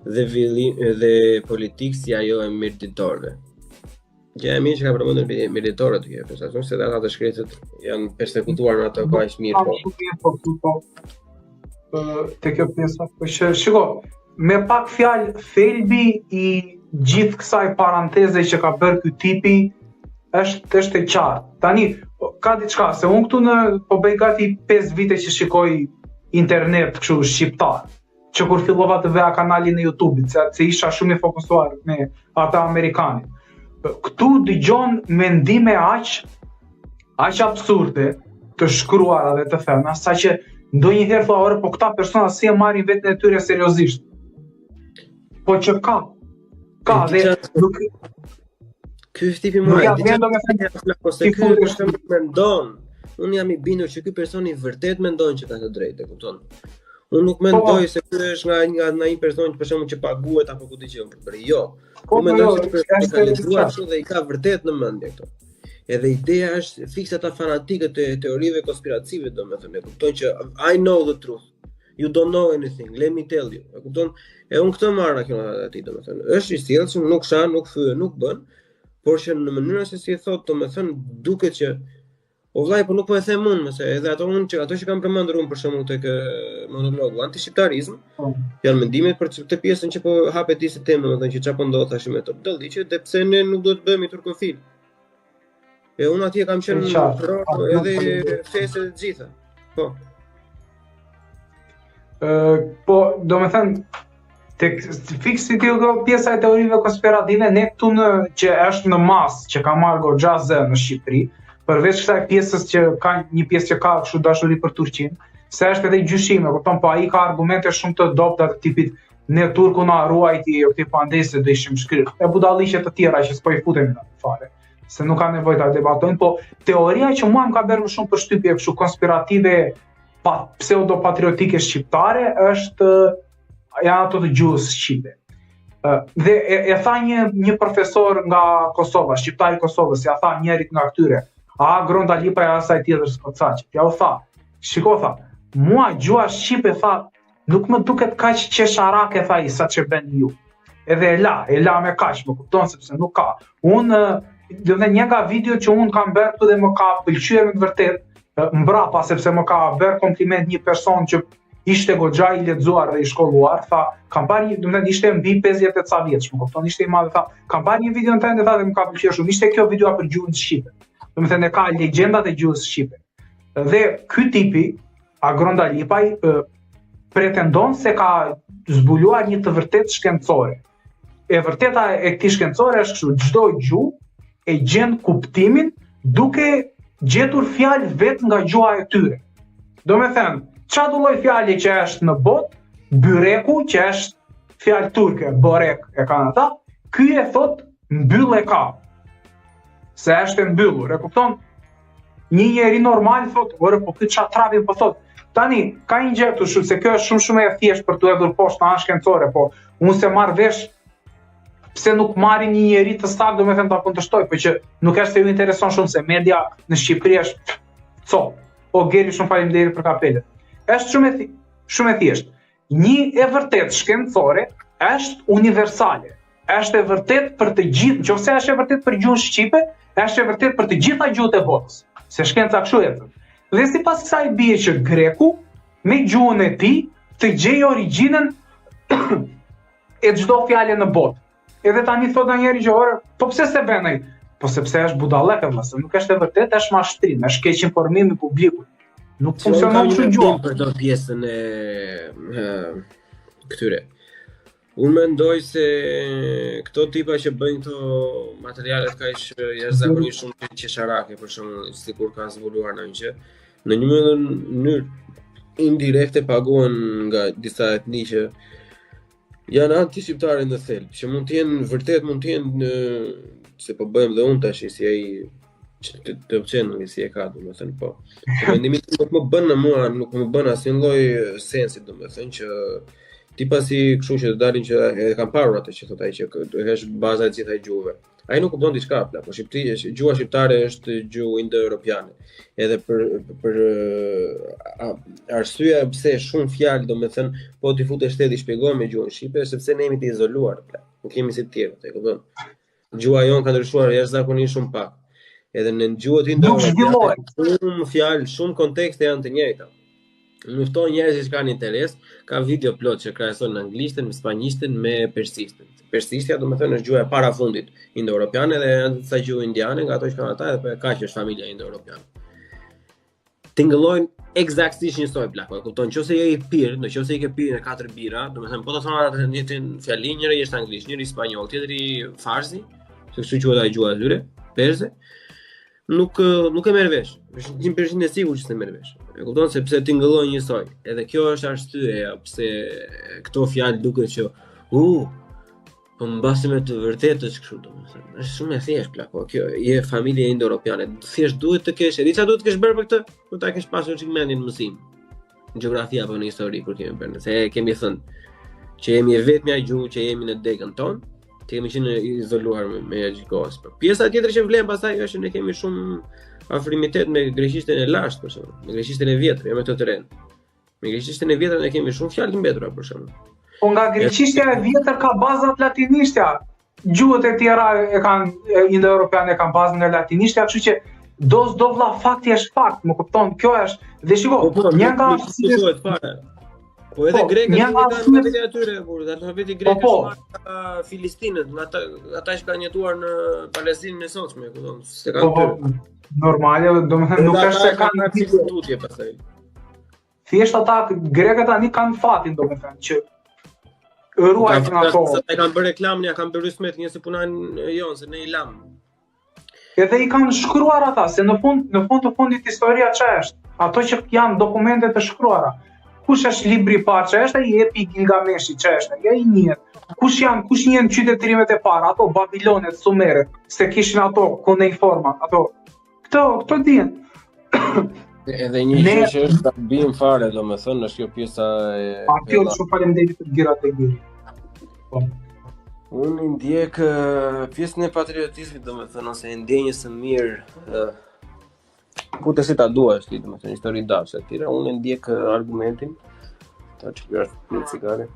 dhe politikë si ajo e mirëditorëve. Gjë e mirë që ka përmendur mirëditorët këtu, përsa se ata të shkretët janë persekutuar në ato kaq mirë po. Te kjo pjesa, po shiko, me pak fjalë thelbi i gjithë kësaj paranteze që ka bërë ky tipi është e qartë. Tani ka diçka se unë këtu po bëj gati 5 vite që shikoj internet kështu shqiptar, që kur fillova të veja kanalin e YouTube-it, se isha shumë i fokusuar me ata amerikanit. Këtu dëgjon mendime aq absurde të shkruara dhe të thëna, saqë ndonjëherë thua, po këta persona si e marrin veten e tyre seriozisht. Po që ka dhe nuk ky tipi më mendon. Unë jam i bindur që ky personi vërtet mendon që ka të drejtë, e kupton? Unë nuk mendoj se ky është nga një person që për shembull që paguhet apo ku diçka për bërë. Jo. Unë mendoj se ky person ka lexuar kështu dhe i ka vërtet në mendje këto. Edhe ideja është fikse ata fanatikët e teorive konspirative, domethënë, e kupton që I know the truth. You don't know anything, let me tell you. E kupton? E unë këtë marra kjo nga ati, domethënë. Është i sjellshëm, nuk shan, nuk fyë, nuk bën, por që në mënyrën se si e thotë, domethënë, duket që o vllai, po nuk po e them unë, mëse edhe ato që kam përmendur unë për shembull tek monologu, antishqiptarizëm, janë mendimet për këtë pjesën që po hapet ti si temë, domethënë që çfarë po ndodh tash me Top Dallliqe, dhe pse ne nuk duhet të bëhemi turkofil. E unë atje kam qenë edhe fesë të gjitha. Po. Po, domethënë, tek fiksi kjo pjesa e teorive konspirative, ne këtu që është në masë, që ka marrë goxha zë në Shqipëri, përveç kësaj pjesës që ka një pjesë që ka kështu dashuri për Turqinë, se është edhe gjyshime, kupton, po ai ka argumente shumë të dobta të tipit ne turku na ruajti, tipo andaj se do ishim shkryp. E budalliqe të tjera që s'po i futemi në fare, se nuk ka nevojë ta debatojmë, po teoria që mua më ka bërë më shumë përshtypje kështu konspirative pseudo-patriotike shqiptare janë ato të gjuhës shqipe. Dhe e tha një profesor nga Kosova, shqiptar i Kosovës, ja tha njerit nga këtyre, Gronda Lipa e asaj tjetër Skocaqit. Ja u tha, shiko tha, mua gjuha shqipe tha, nuk më duket kaq qesharake tha i sa që bën ju. Edhe e la me kaq, më kupton sepse nuk ka. Unë një nga video që unë kam bërë këtu dhe më ka pëlqyer me të vërtet, mbrapa sepse më ka bërë kompliment një person që ishte goxha i lexuar dhe i shkolluar, tha, kam parë ishte mbi 50 e ca vjeç, më kupton, ishte i madh, tha, kam parë një video tënd dhe më ka pëlqyer shumë, ishte kjo video për gjuhën shqipe. Domethënë ka legjendat e gjuhës shqipe. Dhe ky tipi, Gronda Lipaj, pretendon se ka zbuluar një të vërtet shkencore. E vërteta e këtij shkencore është kështu, çdo gjuhë e gjen kuptimin duke gjetur fjalë vetë nga gjuha e tyre. Domethënë, çfarë lloj fjali që është në botë, byreku që është fjalë turke, borek e kanë ata, ky e thot mbyll e ka. Se është e mbyllur, e kupton? Një njeri normal thot, po këtë çfarë trapin po thot. Tani ka një gjë këtu se kjo është shumë e thjeshtë për t'u hedhur poshtë në anë shkencore, po unë se marr vesh pse nuk marrin një njeri të saktë, domethënë ta kundërshtoj, po që nuk është se ju intereson shumë se media në Shqipëri është O Geri, shumë faleminderit për kapelet. Është shumë e thjeshtë. Një e vërtet shkencore është universale. Është e vërtet për të gjithë, nëse është e vërtet për gjuhën shqipe, është e vërtet për të gjitha gjuhët e botës. Se shkenca kështu e thon. Dhe sipas kësaj bie që greku me gjuhën e tij të gjejë origjinën e çdo fjale në botë. Edhe tani thotë njëri që po pse se bën ai? Po sepse është budallëk vëlla, nuk është e vërtet, është mashtrim, është keq informim i publikut. Nuk funksionon kështu gjuha. Për do pjesën e këtyre. Unë mendoj se këto tipa që bëjnë këto materialet kaq jashtëzakonisht shumë qesharake, për shembull, sikur ka zbuluar në një, në një mënyrë indirekte paguhen nga disa etni që janë anti-shqiptare në thelb, që mund të jenë vërtet se po bëjmë dhe unë tash si ai të opcionin si e ka, domethënë po. Mendimi nuk më bën në mua, nuk më bën asnjë lloj sensi, domethënë që tipa si kështu që të dalin që e kam parur atë që thotë ai që është baza e gjithaj gjuhëve. Ai nuk kupton diçka pla, po gjuha shqiptare është gjuhë indo-europiane. Edhe për arsyeja pse shumë fjalë domethënë po ti futesh te ti shpjegojmë me gjuhën shqipe sepse ne jemi të izoluar pla. Nuk jemi si të tjerët, e kupton? Gjuha jonë ka ndryshuar jashtëzakonisht shumë pak. Edhe në gjuhët indo-europiane shumë fjalë, shumë kontekste janë të njëjta. Mjafton njerëz që kanë interes, ka video plot që krahasojnë anglishtën me spanjishtën me persishtën. Persishtja domethënë është gjuha e parafundit indo-europiane dhe janë disa gjuhë indiane nga ato që kanë ata dhe kaq është familja indo-europiane. Tingëllojnë eksaktësisht njësoj plako. E kupton, nëse je i pirë, nëse i ke pirë 4 bira, domethënë po të thonë atë njëjtin fjalë, njëri është anglisht, njëri spanjoll, tjetri farsi, se kështu quhet ajo gjuha e tyre, perse. Nuk e merr vesh. Është 100% e sigurt që s'e merr vesh. E kupton sepse tingëllojnë njësoj. Edhe kjo është arsyeja pse këto fjalë duket që po mbasi me të vërtetë është kështu domethënë. Është shumë e thjeshtë plako. Kjo je familje indo-europiane. Thjesht duhet të kesh, çfarë duhet të kesh bërë për këtë? Do ta kesh pasur çik mendin në mësim. Në gjeografi apo në histori kur kemi bërë. Se kemi thënë që jemi e vetmja gjuhë që jemi në degën tonë. Kemi qenë izoluar me gjikos. Pjesa tjetër që vlen pastaj është ne kemi shumë afrimitet me greqishtën e lashtë për shembull, me greqishtën e vjetër, jo me të tërën. Me greqishtën e vjetër ne kemi shumë fjalë të mbetura për shembull. Po nga greqishtja e vjetër ka bazat latinishtja. Gjuhët e tjera e kanë indo-europiane kanë bazën e latinishtja, kështu që do vlla fakti është fakt, më kupton? Kjo është. Dhe shiko, një nga Po edhe grekët kanë literaturë, alfabeti grek është filistinët, ata që kanë jetuar në Palestinën e sotshme, kupton? Se kanë tyre. Normale, domethënë nuk është se kanë tutje pastaj. Thjesht ata grekët tani kanë fatin domethënë që ruajnë ato. Ata kanë bërë reklamën, ja kanë bërë rysmet njëse punojnë jonë, se ne i lam. Edhe i kanë shkruar ata, se në fund të fundit historia ç'është? Ato që janë dokumente të shkruara. Kush është libri i parë? Ç'është ai epi Gilgameshi? Ç'është? Ja i njëjtë. Kush janë qytetërimet e para? Ato Babilonet, Sumerët, se kishin ato kuneiforma, ato. Këto dihen. Edhe një gjë që është gabim fare, domethënë është kjo pjesa e Kjo shumë faleminderit për gjërat e gjë. Po. Unë ndjek pjesën e patriotizmit, domethënë ose e ndjenjës së mirë, ku të si ta duash ti, domethënë histori dashje etj. Unë ndjek argumentin, ta çfarë një cigare.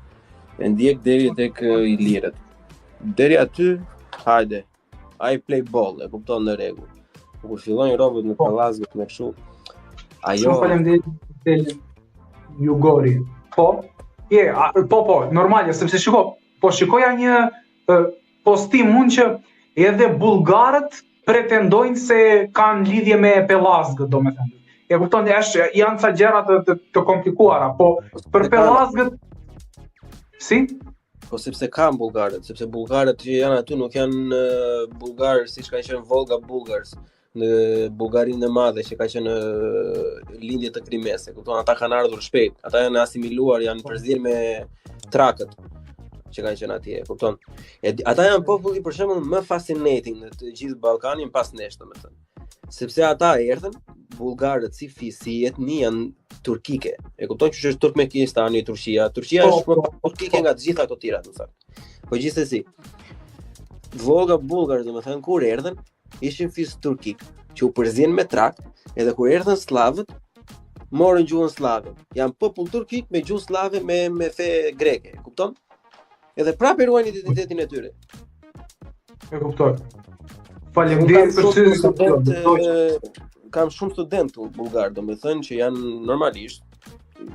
E ndjek deri tek i lirët. Deri aty, hajde. Ai play ball, e kupton në rregull. Kur fillojnë robët me pallazgët me kështu. Ajo faleminderit Jugori. Po, normale, sepse shikoja një postim unë që edhe bullgarët pretendojnë se kanë lidhje me pellazgët, domethënë. E kupton, janë ca gjëra të komplikuara, po për pellazgët si? Po sepse kanë bullgarët, sepse bullgarët që janë aty nuk janë bullgarë siç kanë qenë Volga Bulgars në Bullgarinë e Madhe që ka qenë lindje të Krimesë, kupton, ata kanë ardhur shpejt, ata janë asimiluar, janë përzierë me trakët që kanë qenë atje, kupton. Ata janë populli për shembull më fascinating në të gjithë Ballkanin pas nesh, domethënë. Sepse ata erdhën bullgarët si etni janë turkike. E kupton që është Turkmenistani, Turqia. Turqia është më turkike nga të gjitha ato tjerat, më thënë. Po gjithsesi, Volga Bulgar, domethënë kur erdhën ishin fis turkik, që u përzien me trak, edhe kur erdhën slavët, morën gjuhën slave. Janë popull turkik me gjuhë slave me fe greke, e kupton? Edhe prapë ruajnë identitetin e tyre. E kuptoj. Faleminderit për kam shumë studentë bullgar, domethënë që janë normalisht,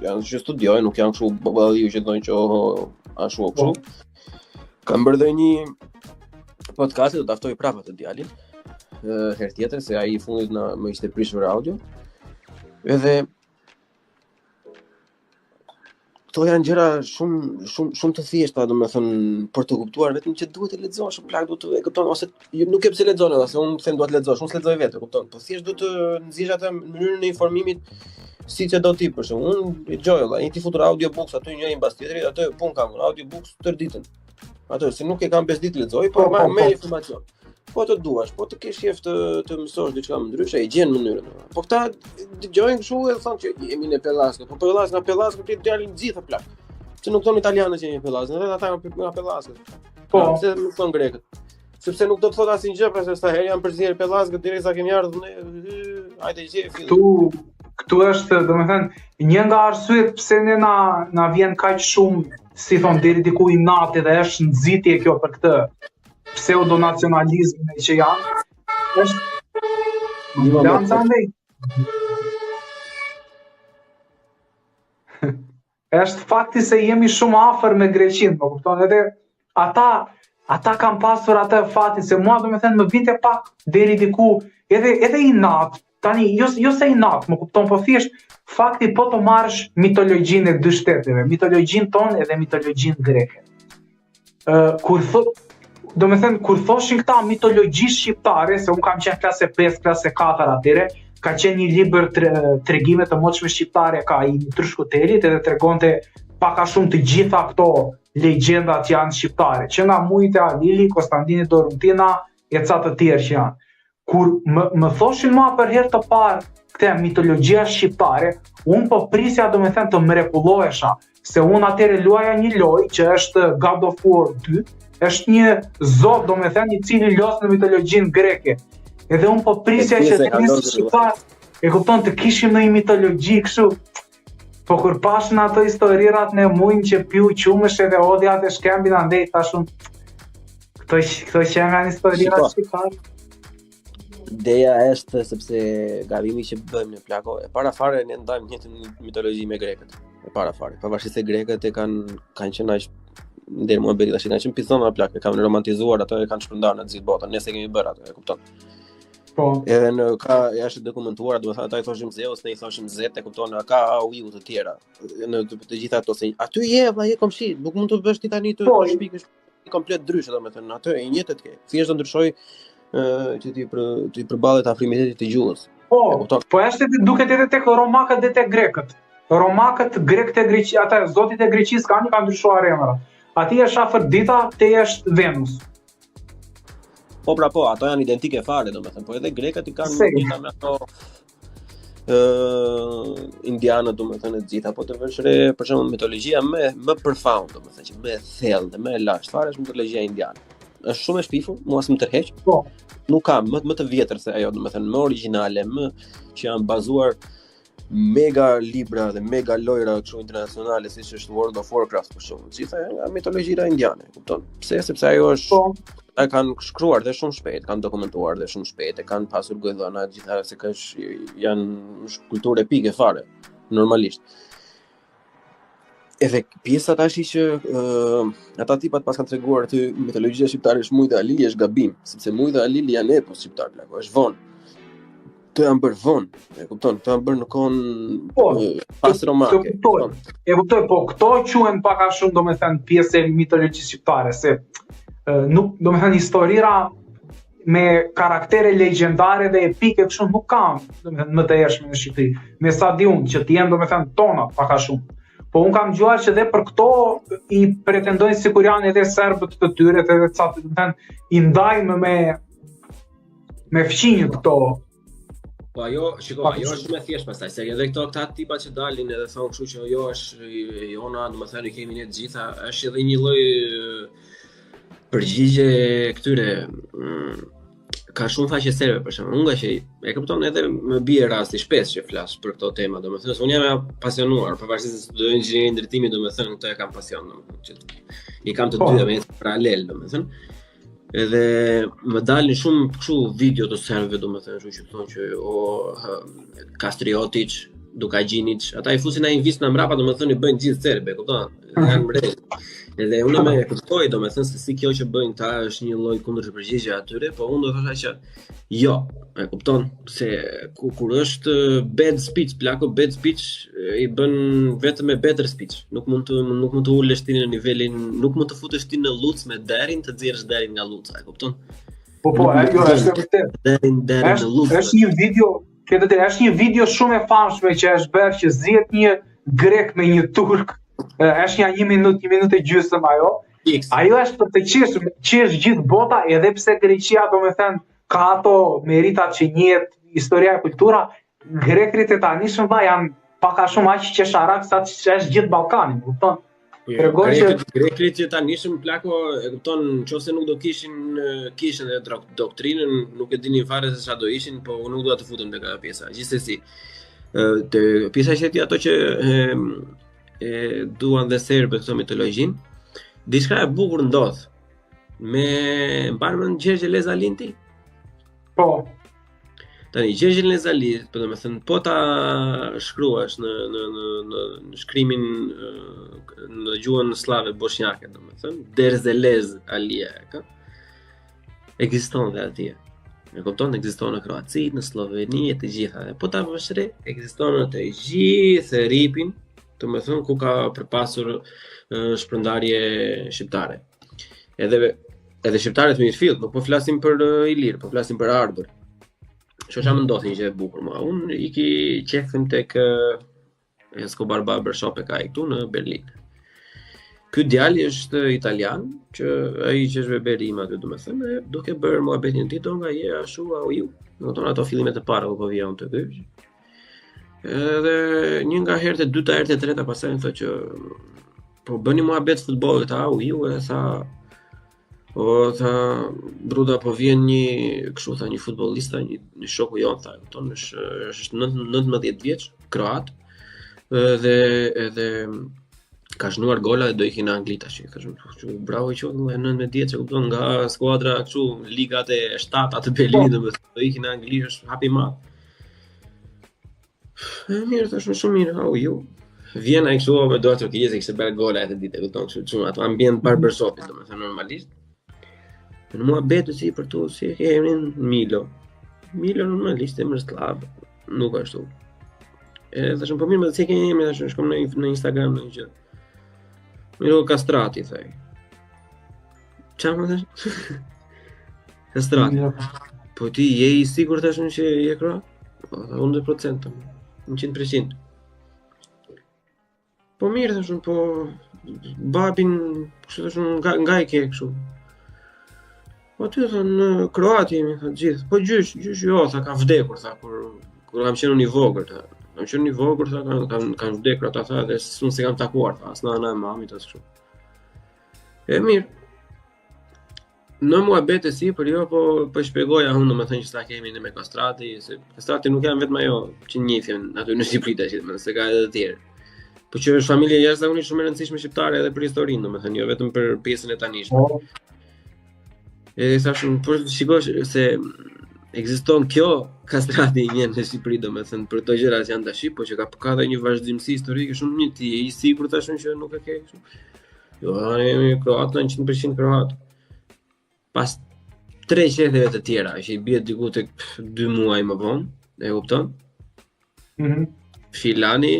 janë që studiojnë, nuk janë kështu baballiu që thonë që ashtu kështu. Kam bërë dhe një podcast, do ta ftoj prapë atë djalin. Herë tjetër se ai i fundit më ishte prishur audio. Edhe Këto janë gjëra shumë të thjeshta, domethënë për të kuptuar vetëm që duhet të lexosh, plak duhet të e kupton ose nuk e pse lexon edhe, se unë them duhet të lexosh, unë s'lexoj vetë, kupton, po thjesht duhet të nxjesh atë në mënyrën e informimit siç e do ti për shembull. Unë dëgjoj valla, një ti futur audiobooks aty njëri mbas tjetrit, atë pun kam audiobooks tër ditën. Atë se nuk e kam 5 ditë lexoj, po me informacion. Po të duash, po të kesh jef të mësosh diçka më ndryshe, e gjen mënyrën. Po këta dëgjojnë kështu e thonë që jemi në Pellaska, po Pellaska ti djalin gjithë plak. Se nuk thon italianët që jemi në Pellaska, edhe ata nga Pellaska. Po, se nuk thon grekët. Sepse nuk do të thotë asnjë gjë, pra se sa herë janë përzier Pellaska direkt sa kemi ardhur ne, hajde gjej fillim. Këtu është, domethënë, një nga arsyet pse ne na vjen kaq shumë, si thon deri diku i natë dhe është nxitje kjo për këtë pseudonacionalizmin që janë, është Lanza ndej. Është fakti se jemi shumë afër me Greqinë, po kupton, edhe ata kanë pasur atë fatin se mua domethënë më vinte pak deri diku edhe i natë. Tani jo se i natë, më kupton, po thjesht fakti po të marrësh mitologjinë e dy shteteve, mitologjinë tonë edhe mitologjinë greke. Kur thoshin këta mitologji shqiptare, se unë kam qenë klase 5, klase 4 atyre, ka qenë një libër tregime të moçme shqiptare ka i Trushkutelit edhe tregonte pak a shumë të gjitha këto legjendat janë shqiptare, që nga Mujtë e Alili, Konstantini Doruntina e ca të tjerë që janë. Kur më thoshin mua për herë të parë këtë mitologjia shqiptare, unë po prisja domethënë të mrekullohesha, se unë atëre luaja një lojë që është God of War 2, është një zot domethënë i cili los në mitologjinë greke. Edhe unë po prisja që të nisë shqiptar, e kupton të kishim në një mitologji kështu. Po kur pashën ato historirat në mujnë që piu qumësh edhe odjat e shkembin andej, thashun, këto që nga një historirat shqiptar. Ideja është sepse gabimi që bëjmë në plako, e para fare ne ndajmë njëjtën mitologji me grekët. E para fare, pavarësisht se grekët e kanë qenë aq deri më bëri tash kanë qenë pizona plak, e kanë romantizuar ato, e kanë shpërndarë në gjithë botën, nëse kemi bërë ato, e kupton. Po. Edhe ka është dokumentuar, domethënë ata i thoshim Zeus, ne i thoshim Zet, e kupton, ka Uiu të tjera. Në të gjitha ato se aty je komshi, nuk mund të bësh ti tani të shpikësh komplet ndryshe domethënë, atë e njëjtë të ke. Thjesht do ndryshoj që ti përballet afrimitetit të gjuhës. Po është duket edhe tek romakët dhe tek grekët. Romakët, grekët e Greqi, ata zotit e Greqisë kanë ndryshuar emrat. Ati është Afrodita, te është Venus. Po, ato janë identike fare, domethënë, po edhe grekët i kanë njëta me ato indianët, domethënë, të gjitha, po të vëshre, për shembull, mitologjia më profound, domethënë, që më e thellë dhe më e lashtë fare është mitologjia indiane. Është shumë e shpifur, mua s'më tërheq. Po. Nuk ka më të vjetër se ajo, domethënë, më origjinale, më që janë bazuar mega libra dhe mega lojra kështu internacionale siç është World of Warcraft për shembull. Gjithë nga mitologjia indiane, kupton? Pse? Sepse ajo është ai kanë shkruar dhe shumë shpejt, kanë dokumentuar dhe shumë shpejt, e kanë pasur gojëdhëna gjithë se janë kulturë epike fare, normalisht. Edhe pjesa tash që ata tipat pas kanë treguar aty mitologjia shqiptare është Mujtë e Alili është gabim, sepse Mujtë e Alili janë epos shqiptar, është vonë. Të janë bërë vonë, e kupton, të janë bërë në kohën pas romake. E kuptoj, po këto quhen pak a shumë domethënë pjesë e mitologjisë shqiptare, se nuk domethënë historira me karaktere legjendare dhe epike kështu nuk kanë, domethënë më të hershme në Shqipëri. Me sa di unë që të jenë domethënë tona pak a shumë. Po unë kam dëgjuar që dhe për këto i pretendojnë sikur janë edhe serbët të tyre, edhe ca domethënë i ndajmë me fqinjë këto. Po ajo është më thjesht pastaj, se edhe këta tipa që dalin edhe thonë kështu që ajo është jona, domethënë i kemi ne të gjitha, është edhe një lloj përgjigje këtyre ka shumë faqe serbe për shembull. Unë nga që e kupton edhe më bie rasti shpesh që flas për këto tema, domethënë unë jam pasionuar, pavarësisht se do inxhinieri ndërtimi, domethënë këto e kam pasion, domethënë i kam të dyja me paralel, domethënë. Edhe më dalin shumë kështu video të serbëve, domethënë, që thonë që Kastriotic, Dukagjinic, ata I fusin ai vis në mrapa, domethënë I bëjnë gjithë serbe, kupton? Janë mrekulл. Edhe unë më e kuptoj, domethënë se si kjo që bëjnë ta është një lloj kundërpërgjigje atyre, po unë do thosha që jo, e kupton se kur është bad speech, plako bad speech I bën vetëm me better speech. Nuk mund të ulesh ti në nivelin, nuk mund të futesh ti në luc me derin, të nxjerrësh derin nga luca, e kupton? Po, ajo është vërtet. Derin në luc. Është një video, është një video shumë e famshme që është bërë që zihet një grek me një turk. Është një minutë e gjysmë ajo. Ajo është për të qesh gjithë bota, edhe pse Greqia domethënë ka ato meritat që njihet historia e kultura, grekët e tanishëm janë pak a shumë aq qesharak sa që është gjithë Ballkani, kupton? Tregon që grekët e tanishëm plako, e kupton, nëse nuk do kishin edhe doktrinën, nuk e dinin fare se çfarë do ishin, po unë nuk dua të futem tek ajo pjesa. Gjithsesi, te pjesa që ato që duan dhe serbët këtë mitologjin, diçka e bukur ndodh. Me mbarmën Gjergj Lezalinti? Po. Tani Gjergj Lezalinti, domethënë po ta shkruash në shkrimin në gjuhën slave bosnjake, domethënë Derzelez Alia, ka? Ekziston dhe atje. E kupton, ekziston në Kroaci, në Sloveni e të gjitha. Po ta vësh re, ekziston në të gjithë ripin, domethënë ku ka përpasur shpërndarje shqiptare. Edhe shqiptarët me midfield, nuk po flasim për Ilir, po flasim për Arbër. Çfarë më ndodhi që e bukur mua. Unë iki qefim tek Escobar Barbershop e ka këtu në Berlin. Ky djali është italian, që ai që është Berim aty domethënë, duke bërë muhabetin ditë nga je ashtu au ju. Domethënë ato fillimet e para po vjen të ky. Edhe një nga herët e dyta, herët e treta pastaj më thotë që po bëni muhabet futbollit, au ju e tha bruda po vjen një futbollista, një shoku jon tha, kupton, është 19 vjeç, kroat, edhe ka shnuar gola dhe do ikin në Angli tash. Thashë, bravo që 19 vjeç, kupton, nga skuadra kështu ligat e 7 të Berlinit, do ikin në Angli, është hap I madh. Mirë, thashë shumë mirë, au ju. Vjen ai kështu me dorë turkize, kishte bërë gola atë ditë, kupton, kështu ato ambient barbershopit, domethënë normalisht. Në muhabet si për tu, si e emrin Milo. Milo normalisht emër slav, nuk ashtu. Thashëm, po mirë, më si e ke emrin, thashëm, shkom në Instagram në një gjë. Milo Kastrati, thaj. Qa më thashë? Kastrati. Po ti je I sigurt thashëm që je kroat? 100%, 100%. Po mirë thashun, po babin, kështu thashun, nga I ke kështu. Po aty thënë, në Kroati jemi, thë gjithë. Po gjysh jo, tha ka vdekur, tha, kur kam qenë unë I vogël, tha. Kam qenë I vogël, tha, kanë vdekur ata, tha, dhe unë se kam takuar, tha, as nana e mamit, as kështu. E mirë. Në muhabet si për jo, po shpjegoja unë domethënë që sa kemi ne me Kastrati, se Kastrati nuk janë vetëm ajo që njihim aty në Shqipëri tash, se ka edhe të tjerë. Po që është familje jashtëzakonisht shumë e rëndësishme shqiptare edhe për historinë, domethënë jo vetëm për pjesën e tanishme. E thashun, po shikosh se ekziston kjo Kastrati një në Shqipëri, domethënë për këto gjëra që janë tash, po që ka edhe një vazhdimsi historike shumë mirë, ti je I sigurt tashun që nuk e ke kështu. Jo, jemi kroat, 100% kroat. Pas 3 qetheve të tjera, që I bie diku tek 2 muaj më vonë, e kupton? Filani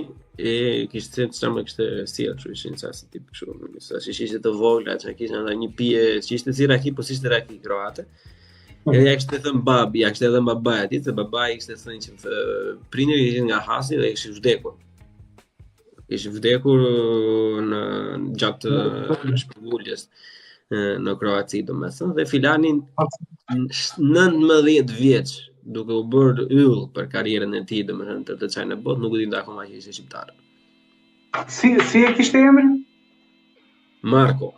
kishte kishte sjell, kështu ishin sa si tip kështu, sa ishte të vogla, që kishin ata një pije, që ishte si raki, po si ishte raki kroate. Edhe ja kishte thënë babi, ja kishte thënë babai aty, se babai kishte thënë që prindërit ishin nga Hasi dhe ishin vdekur. Ishin vdekur në gjatë shpërnguljes në Kroaci, domethënë, dhe Filanin 19 vjeç, duke u bërë yll për karrierën e tij, domethënë të çajë në botë, nuk u dinte akoma që ishte shqiptar. Si e kishte emrin? Marko.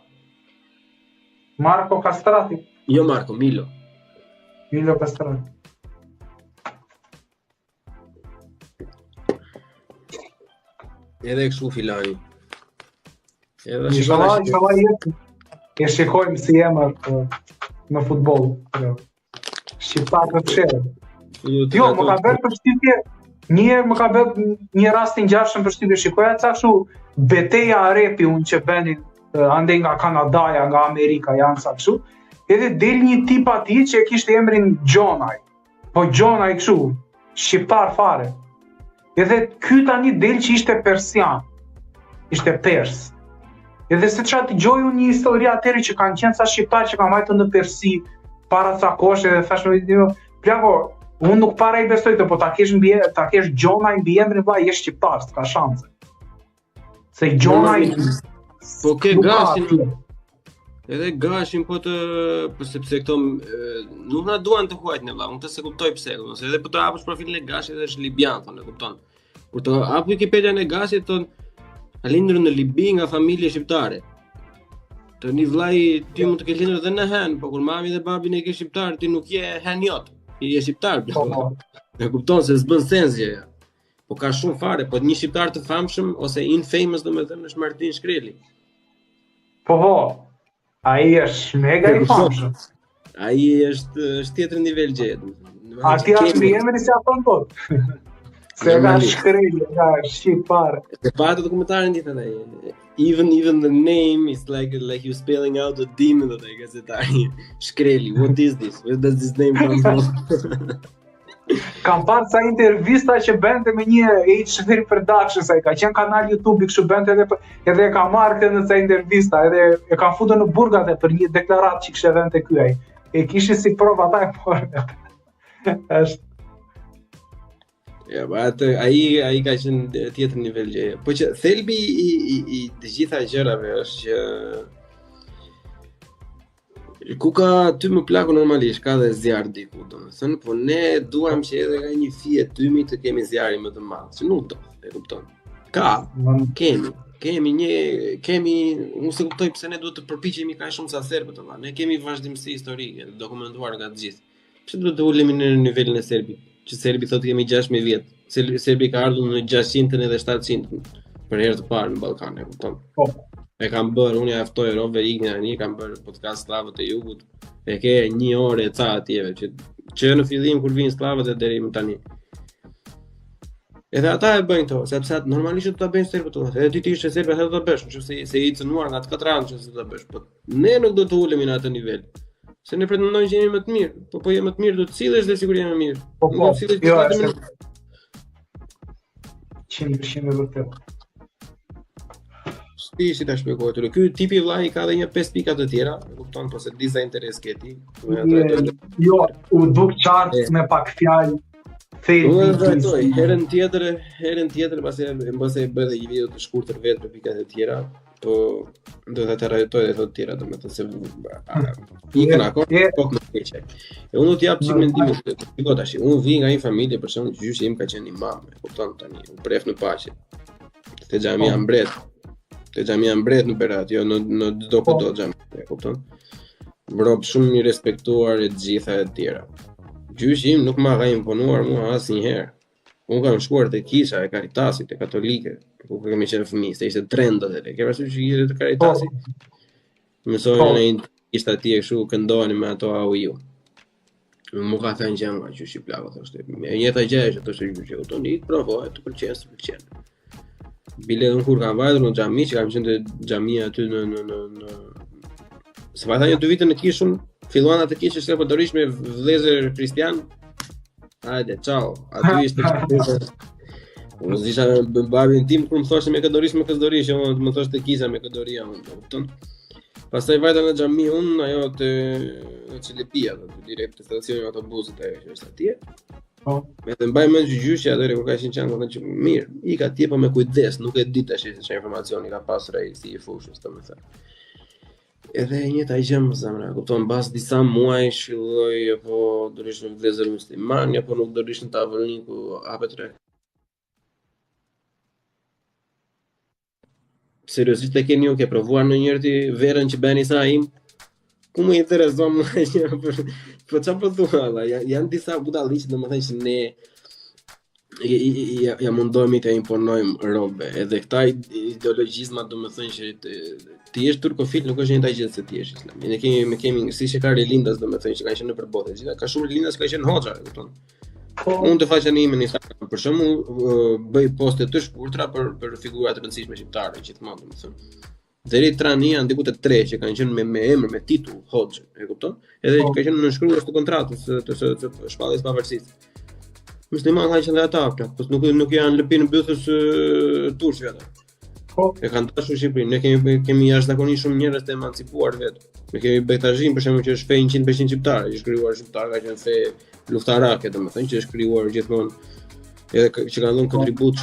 Marko Kastrati? Jo Marko, Milo. Milo Kastrati. Edhe kështu Filani. E shikojmë si emër në futboll. Shqiptar të fshehtë. Jo, më ka bërë përshtypje Një herë më ka bërë një rast i ngjashëm për shtypje, shikoja ca kështu betejë e repi unë që benin ande nga Kanadaja, nga Amerika janë sa kështu. Edhe del një tip aty që e kishte emrin Gjonaj. Po Gjonaj kështu, shqiptar fare. Edhe ky tani del që ishte persian. Ishte pers. Edhe se çfarë dëgjoj unë një histori atëri që kanë qenë sa shqiptar që kanë vajtur në Persi para ca kohë dhe thash më plako, unë nuk para I besoj të, po ta kesh Gjonaj mbi emrin vllai, je shqiptar, s'ka shanse. Se Gjonaj po ke gashin. Edhe gashin po sepse këto nuk na duan të huajt në vëlla, unë të se kuptoj pse, ose edhe po të hapësh profilin e gashit dhe është libian, thonë, e kupton. Kur të hap Wikipedian e gashit thonë ka lindur në Libi nga familje shqiptare. Të një vllai ti mund të ke lindur edhe në hen, po kur mami dhe babin e ke shqiptar, ti nuk je hen jot. Ti je shqiptar. E kupton se s'bën sens gjëja. Po ka shumë fare, po një shqiptar të famshëm ose infamous domethënë është Martin Shkreli. Po, ai është mega I famshëm. Ai është tjetër nivel gjë. Ati është mbi emrin si afron dot. Se nga Shkreli, nga shqiptar. E patë dokumentarin ditën ai. Even the name is like you spelling out a demon that I guess Shkreli. What is this? Where does this name come from? Kam parë sa intervista që bënte me një H3 Productions, ai ka qenë kanal YouTube kështu bënte edhe e ka marrë këtë në sa intervista, edhe e ka futur në burgat për një deklaratë që kishte dhënë te ky ai. E kishin si provë ata po. Është Ja, ai ka qenë tjetër nivel gjëje. Po që thelbi I të gjitha gjërave është që ku ka ty më plaku normalisht, ka dhe zjarr diku, domethënë, po ne duam që edhe nga një fije tymi të kemi zjarrin më të madh, që nuk do, e kupton. Kemi, unë se kuptoj pse ne duhet të përpiqemi kaq shumë sa serbët, ne kemi vazhdimsi historike, dokumentuar nga të gjithë. Pse duhet të ulemi në nivelin e serbit? Që serbi thotë kemi 6000 vjet. Serbi ka ardhur në 600 edhe 700 për herë të parë në Ballkan, e kupton. Po. E kam bërë, unë ja ftoj Rove Igna një, kam bërë podcast Slavët e Jugut. E ke 1 orë e ca atjeve që në fillim kur vinë slavët e deri më tani. Edhe ata e bëjnë këto, sepse normalisht do ta bëjnë serbët këto. Edhe ti ishe serb edhe do ta bësh, nëse se I cënuar nga të katran që do ta bësh. Po ne nuk do të ulemi në atë nivel. Se ne pretendojmë që jemi më të mirë, po je më të mirë do të sillesh dhe sigurisht jemi më mirë. Po, jo, 100% e vërtetë. Si ta shpjegoj atë. Ky tipi vllai ka edhe një 5 pika të tjera, e kupton, po se disa interes ke ti. Jo, u duk qartë me pak fjalë. Herën tjetër pasi mbase e bëj një video të shkurtër vetë për pikat e tjera, po do ta trajtoj edhe ato të tjera, domethënë se ikën akord, po më keq. E unë do t'jap çik mendimin të shpjegoj tash. Unë vi nga një familje për shembull që gjyshi im ka qenë imam, e kupton tani, u pref në paqe. Te xhamia mbret. Te xhamia mbret në Berat, jo në çdo kudo xhamia, e kupton? Mbrop shumë I respektuar e gjitha e tjera. Gjyshi im nuk ma ka imponuar mua asnjëherë. Unë kam shkuar te kisha e Caritasit, te katolike, ku kemi qenë fëmijë, se ishte trend atë. Ke parasysh që ishte te Caritasi? Mësojnë në një kishte atje kështu këndoheni me ato auju. Më ka thënë që nga gjyshi plako, thoshte. E njëjta gjë është, thoshte gjyshi, toni provoj të pëlqen. Bile unë kur kam vajtur në xhami, që kam qenë te xhamia aty në se pa thënë 2 vite në kishun, filluan atë kishë që po dorish me vëllezër kristian. Hajde, ciao. Aty ishte unë zisha me babin tim kur më thoshte me këdorish, unë më thoshte kisha me këdoria, unë, kupton. Pastaj vajta në xhami unë, ajo te Çelepia, direkt te stacioni I autobusit ajo që është atje. Po. Edhe mbaj mend që gjyshi atëherë kur ka qenë çanka që mirë, I ka atje po me kujdes, nuk e di tash se çfarë informacioni ka pasur ai si I fushës, domethënë. Edhe e njëjta gjë më zemra, kupton, mbas disa muaj filloi apo do rish në vëllezër musliman, apo nuk do rish në tavolinë ku hapet re. Seriozisht e keni ju ke provuar ndonjëherë ti verën që bën Isa im? Ku më intereson mua që po çfarë po thua, janë disa budalliqe domethënë që ne ja mundohemi të imponojmë robe, edhe këta ideologjizma domethënë që ti je turkofil nuk është njëjta gjë se ti je islam. Ne kemi siç e ka Relindas domethënë që kanë qenë nëpër botë, gjithë ka shumë Relindas që kanë qenë hoxha, e kupton. Unë të faqen ime në Instagram, për shembull, bëj poste të shkurtra për figura të rëndësishme shqiptare gjithmonë, domethënë. Deri trani janë diku të 3 që kanë qenë me emër, me titull Hoxha, e kupton? Edhe që kanë qenë në shkruajtës të kontratës të shpalljes pavarësisë. Musliman kanë qenë ata, po nuk janë lëpinë mbythës turqve ata. E kanë dashur Shqipërinë. Ne kemi jashtëzakonisht shumë njerëz të emancipuar vetë. Ne kemi Bektashin për shembull që është fe 100% shqiptare, që është krijuar shqiptar, ka qenë fe luftarake, domethënë që është krijuar gjithmonë edhe që kanë dhënë kontribut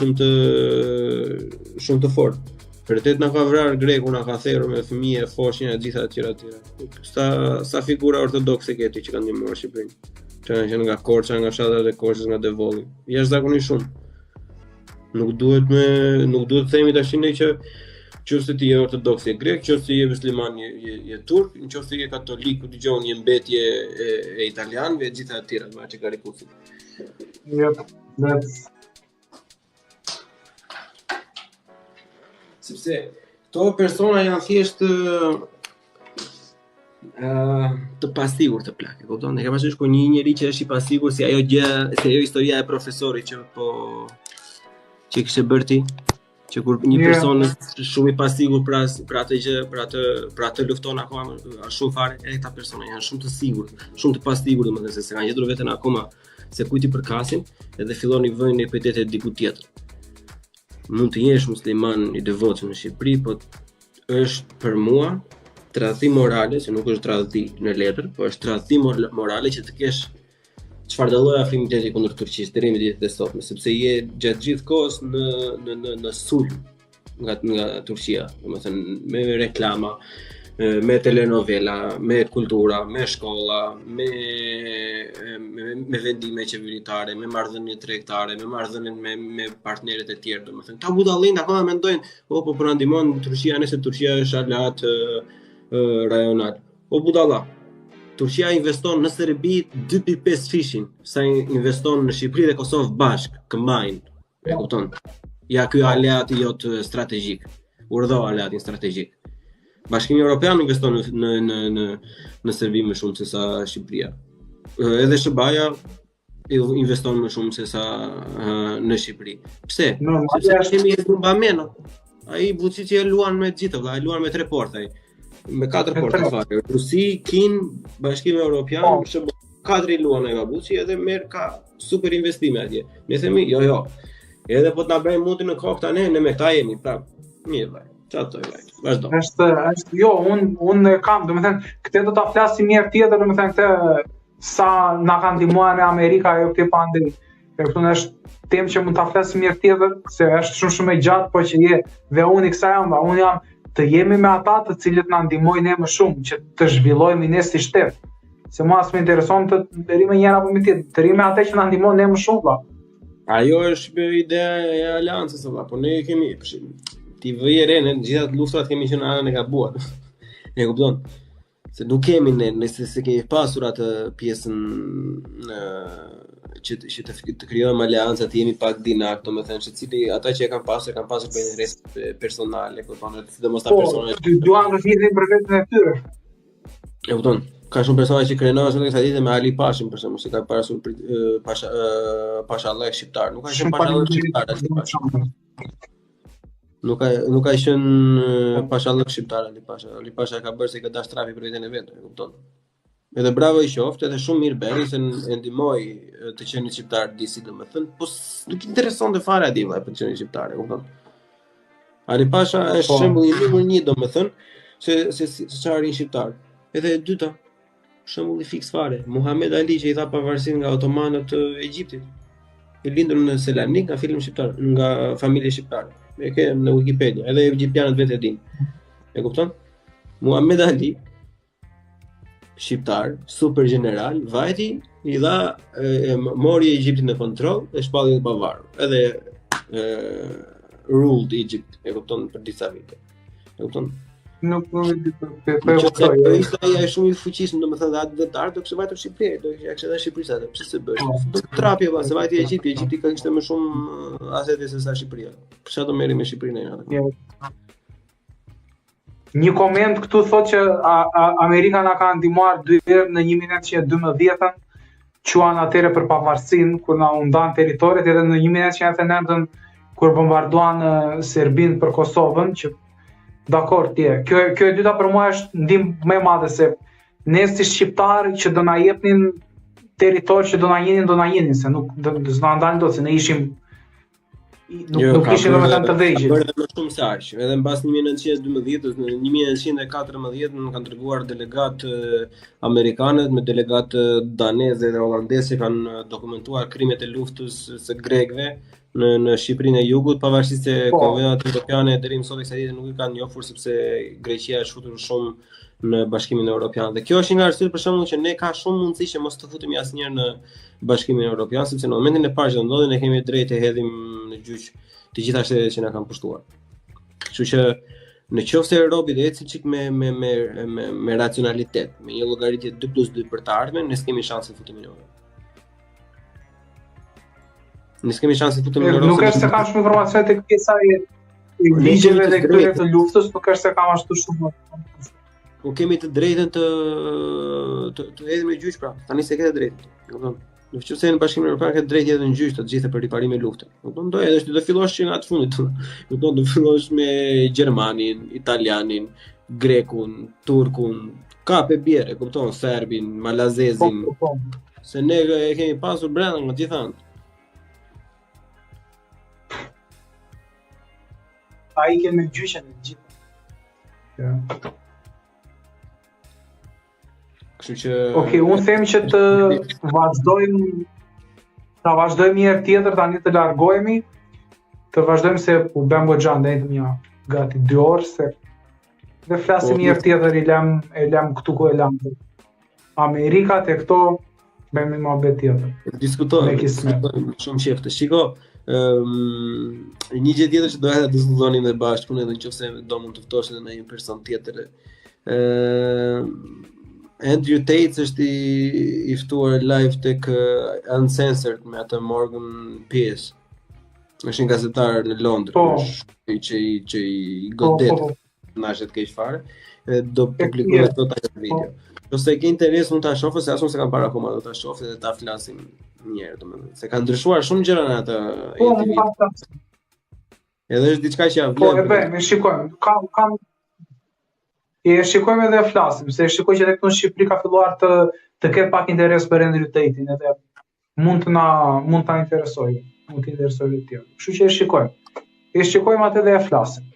shumë të fortë. Vërtet na ka vrarë greku, na ka therrur me fëmijë, foshnjë e gjitha të tjera. Sa figura ortodokse këti që kanë ndihmuar Shqipërinë. Që kanë qenë nga Korça, nga fshatrat e Korçës, nga Devolli. Jashtëzakonisht shumë. Nuk duhet të themi tash ne që nëse ti je ortodoks je grek, nëse je musliman je turk, nëse je katolik, dëgjon je mbetje e italianëve e gjitha të tjera, më që karikusi. Yep, that's Sepse këto persona janë thjesht të pasigurt të plak, e kupton? Ne ka pasur ku një njeri që është i pasigurt si ajo historia e profesorit që kishte bërë ti, që kur një person është shumë i pasigurt për atë gjë, për atë lufton akoma shumë fare, këta persona janë shumë të sigurt, shumë të pasigurt, domethënë se kanë gjetur veten akoma se kujt i përkasin, edhe fillon i vënë në pejtet e diku tjetër. Mund të jesh musliman i devotshëm në Shqipëri, po është për mua tradhti morale, që nuk është tradhti në letër, po është tradhti morale që të kesh çfarë lloj afrimiteti kundër Turqisë deri në ditët e sotme, sepse je gjatë gjithë kohës në sulm nga Turqia, domethënë me reklama, me telenovela, me kultura, me shkolla, me vendime qeveritare, me marrëdhënie tregtare, me marrëdhënie me partnerët e tjerë, domethënë. Ta budallin akoma mendojnë, po na ndihmon Turqia, nëse Turqia është aleat rajonal. O budalla. Turqia investon në Serbi 2.5 fishin, sa investon në Shqipëri dhe Kosovë bashk, këmbajnë, e kupton? Ja ky aleati jot strategjik, urdhë aleatin strategjik. Bashkimi Evropian investon në Serbi më shumë se sa Shqipëria. Edhe SBA investon më shumë se sa në Shqipëri. Pse? Sepse kemi bombameno. Ai Vučić e luan me gjithë, ai luan me 3 porta ai. Me 4 porta fare. Rusi, Kin, Bashkimi Evropian, SBA 4 i luan ai Vučić edhe merr ka super investime atje. Ne themi jo. Edhe po të na bëjmë mundi në kokë tani, ne me këta jemi prap. Mirë vaj. Çfarë vaj? Vazhdo. Është jo, unë kam, domethënë, këtë do ta flas si mirë tjetër, domethënë këtë sa na ka ndihmuar në Amerika ajo këtë pandemi. Kjo është temë që mund ta flas mirë tjetër, se është shumë e gjatë, po që je dhe unë i kësaj jam, unë jam të jemi me ata të cilët na ndihmojnë ne më shumë, që të zhvillojmë ne si shtet. Se mua s'më intereson të rri me njëra apo me tjetër, të rri me ata që na ndihmojnë ne më shumë valla. Ajo është ideja e aleancës valla, po ne kemi ti vëje re në gjitha të luftrat kemi qenë anën e gabuar. E kupton? Se nuk kemi ne se kemi pasur atë pjesën që të krijojmë aleanca, të jemi pak dinak, domethënë se cili ata që e kanë pasur për interes personale, kupton, sidomos ta personale. Duan të flisin për veten e tyre. E kupton? Ka shumë persona që krenohen kësaj dite me Ali Pashin, për shembull, si ka pasur Pashallah shqiptar. Nuk ka qenë Pashallah shqiptar. Nuk ka qenë Pashallah shqiptar Ali Pasha. Ali Pasha ka bërë se ka dash trafi për veten e vet, e kupton? Edhe bravo i qoftë, edhe shumë mirë bëri se e ndihmoi të qenë shqiptar disi, domethënë, po nuk interesonte fare atij vllai për të qenë shqiptar, e kupton? Ali Pasha është shembulli i numër 1, domethënë, se çfarë rin shqiptar. Edhe e dyta, shembulli fiks fare, Muhammed Ali që i dha pavarësinë nga otomanët e Egjiptit. I lindur në Selanik nga film shqiptar, nga familje shqiptare. E ke në Wikipedia, edhe egjiptianët vetë e dinë. E kupton? Muhammed Ali, shqiptar, super general, vajti i dha mori Egjiptin në kontroll dhe shpalli të pavarur. Edhe ruled Egypt, e kupton, për disa vite. E kupton? Nuk e di Ishte ai shumë i fuqishëm, domethënë atë vetar do kishte vajtur Shqipëri, do kishte edhe Shqipërisë atë. Pse se bësh? Do trapi valla, se vajti Egjipti ka kishte më shumë asete se sa Shqipëria. Për çfarë do merri me Shqipërinë atë? Një koment këtu thotë që Amerika na ka ndihmuar 2 herë në 2012-ën quan atëre për pavarësinë kur na u ndan territoret edhe në 1999 kur bombarduan Serbinë për Kosovën që dakor tje. Kjo e dyta për mua është ndihmë më e madhe se ne si shqiptarë që do na jepnin territor që do na jenin se nuk do na ndalin dot se ne ishim nuk ishim domethënë të vegjël. Bërë më shumë se aq. Edhe mbas 1912-s, në 1914 kanë treguar delegat amerikanët me delegat danezë dhe holandezë që kanë dokumentuar krimet e luftës së grekëve në Shqipërinë e Jugut, pavarësisht se konvenat evropiane deri më sot kësaj nuk i kanë njohur sepse Greqia është futur shumë në Bashkimin Evropian. Dhe kjo është një arsye për shembull që ne ka shumë mundësi që mos të futemi asnjëherë në Bashkimin Evropian, sepse në momentin e parë që ndodhi ne kemi drejtë të hedhim në gjyq të gjitha shtetet që na kanë pushtuar. Kështu që në qoftë se Europi do ecë çik me racionalitet, me një llogaritje 2+2 për të ardhmen, ne s'kemi shanse të futemi në Europë. Ne s'kemi shanse të futemi në Europë. Nuk është se kam shumë informacione tek pjesa e ligjeve dhe këtyre të luftës, nuk është se kam ashtu shumë. Po kemi të drejtën të hedhim në gjyq pra. Tani se ke të drejtën. Kupton? Nëse në Bashkimin Evropian ke drejtë edhe në gjyq të gjitha për riparim e luftën. Kupton? Do edhe do fillosh që nga të fundit. Kupton? Do fillosh me Gjermanin, Italianin, Grekun, Turkun, kape bjere, kupton? Serbin, Malazezin. Se ne e kemi pasur brenda nga të gjitha anët. Ai ke me gjyqen e gjitha. Kështu që Okej, unë them që të vazhdojmë një herë tjetër tani të largohemi, të vazhdojmë se u bëm goxha ndajmë ja gati 2 orë se dhe flasim një herë tjetër e lëm këtu ku e lëm. Amerikat e këto bëjmë një mohabet tjetër. Diskutojmë shumë qeftë. Shiko, një gjë tjetër që doja ta diskutonim dhe bashkë, punë edhe nëse do mund të ftosh edhe në një person tjetër. Andrew Tate është i ftuar live tek Uncensored me atë Morgan Pierce. Është një gazetar në Londër, që i godet nashet keq fare. Do publikoj sot atë video. Nëse ke interes mund ta shohësh se as unë s'e kam parë akoma, do ta shoh dhe ta flasim një herë domethënë. Se ka ndryshuar shumë gjëra në atë video. Edhe është diçka që ja vlen. Po e bëjmë, shikojmë. E shikojmë edhe flasim, se shikoj që edhe këtu në Shqipëri ka filluar të ketë pak interes për Andrew Tate-in, edhe mund ta interesojë, mund të interesojë të tjerë. Kështu që e shikojmë atë dhe e flasim.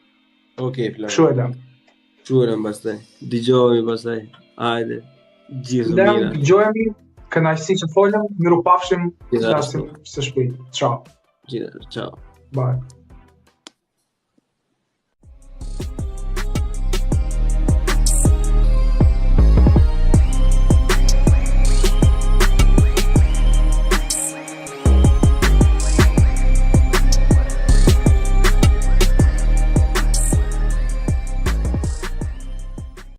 Okej, flasim. Kështu e lëm. Quhem pastaj. Dëgjohemi pastaj. Hajde. Gjithë mirë. Dëgjohemi, kënaqësi që folëm, mirupafshim, flasim së shpejti. Ciao. Ciao. Bye.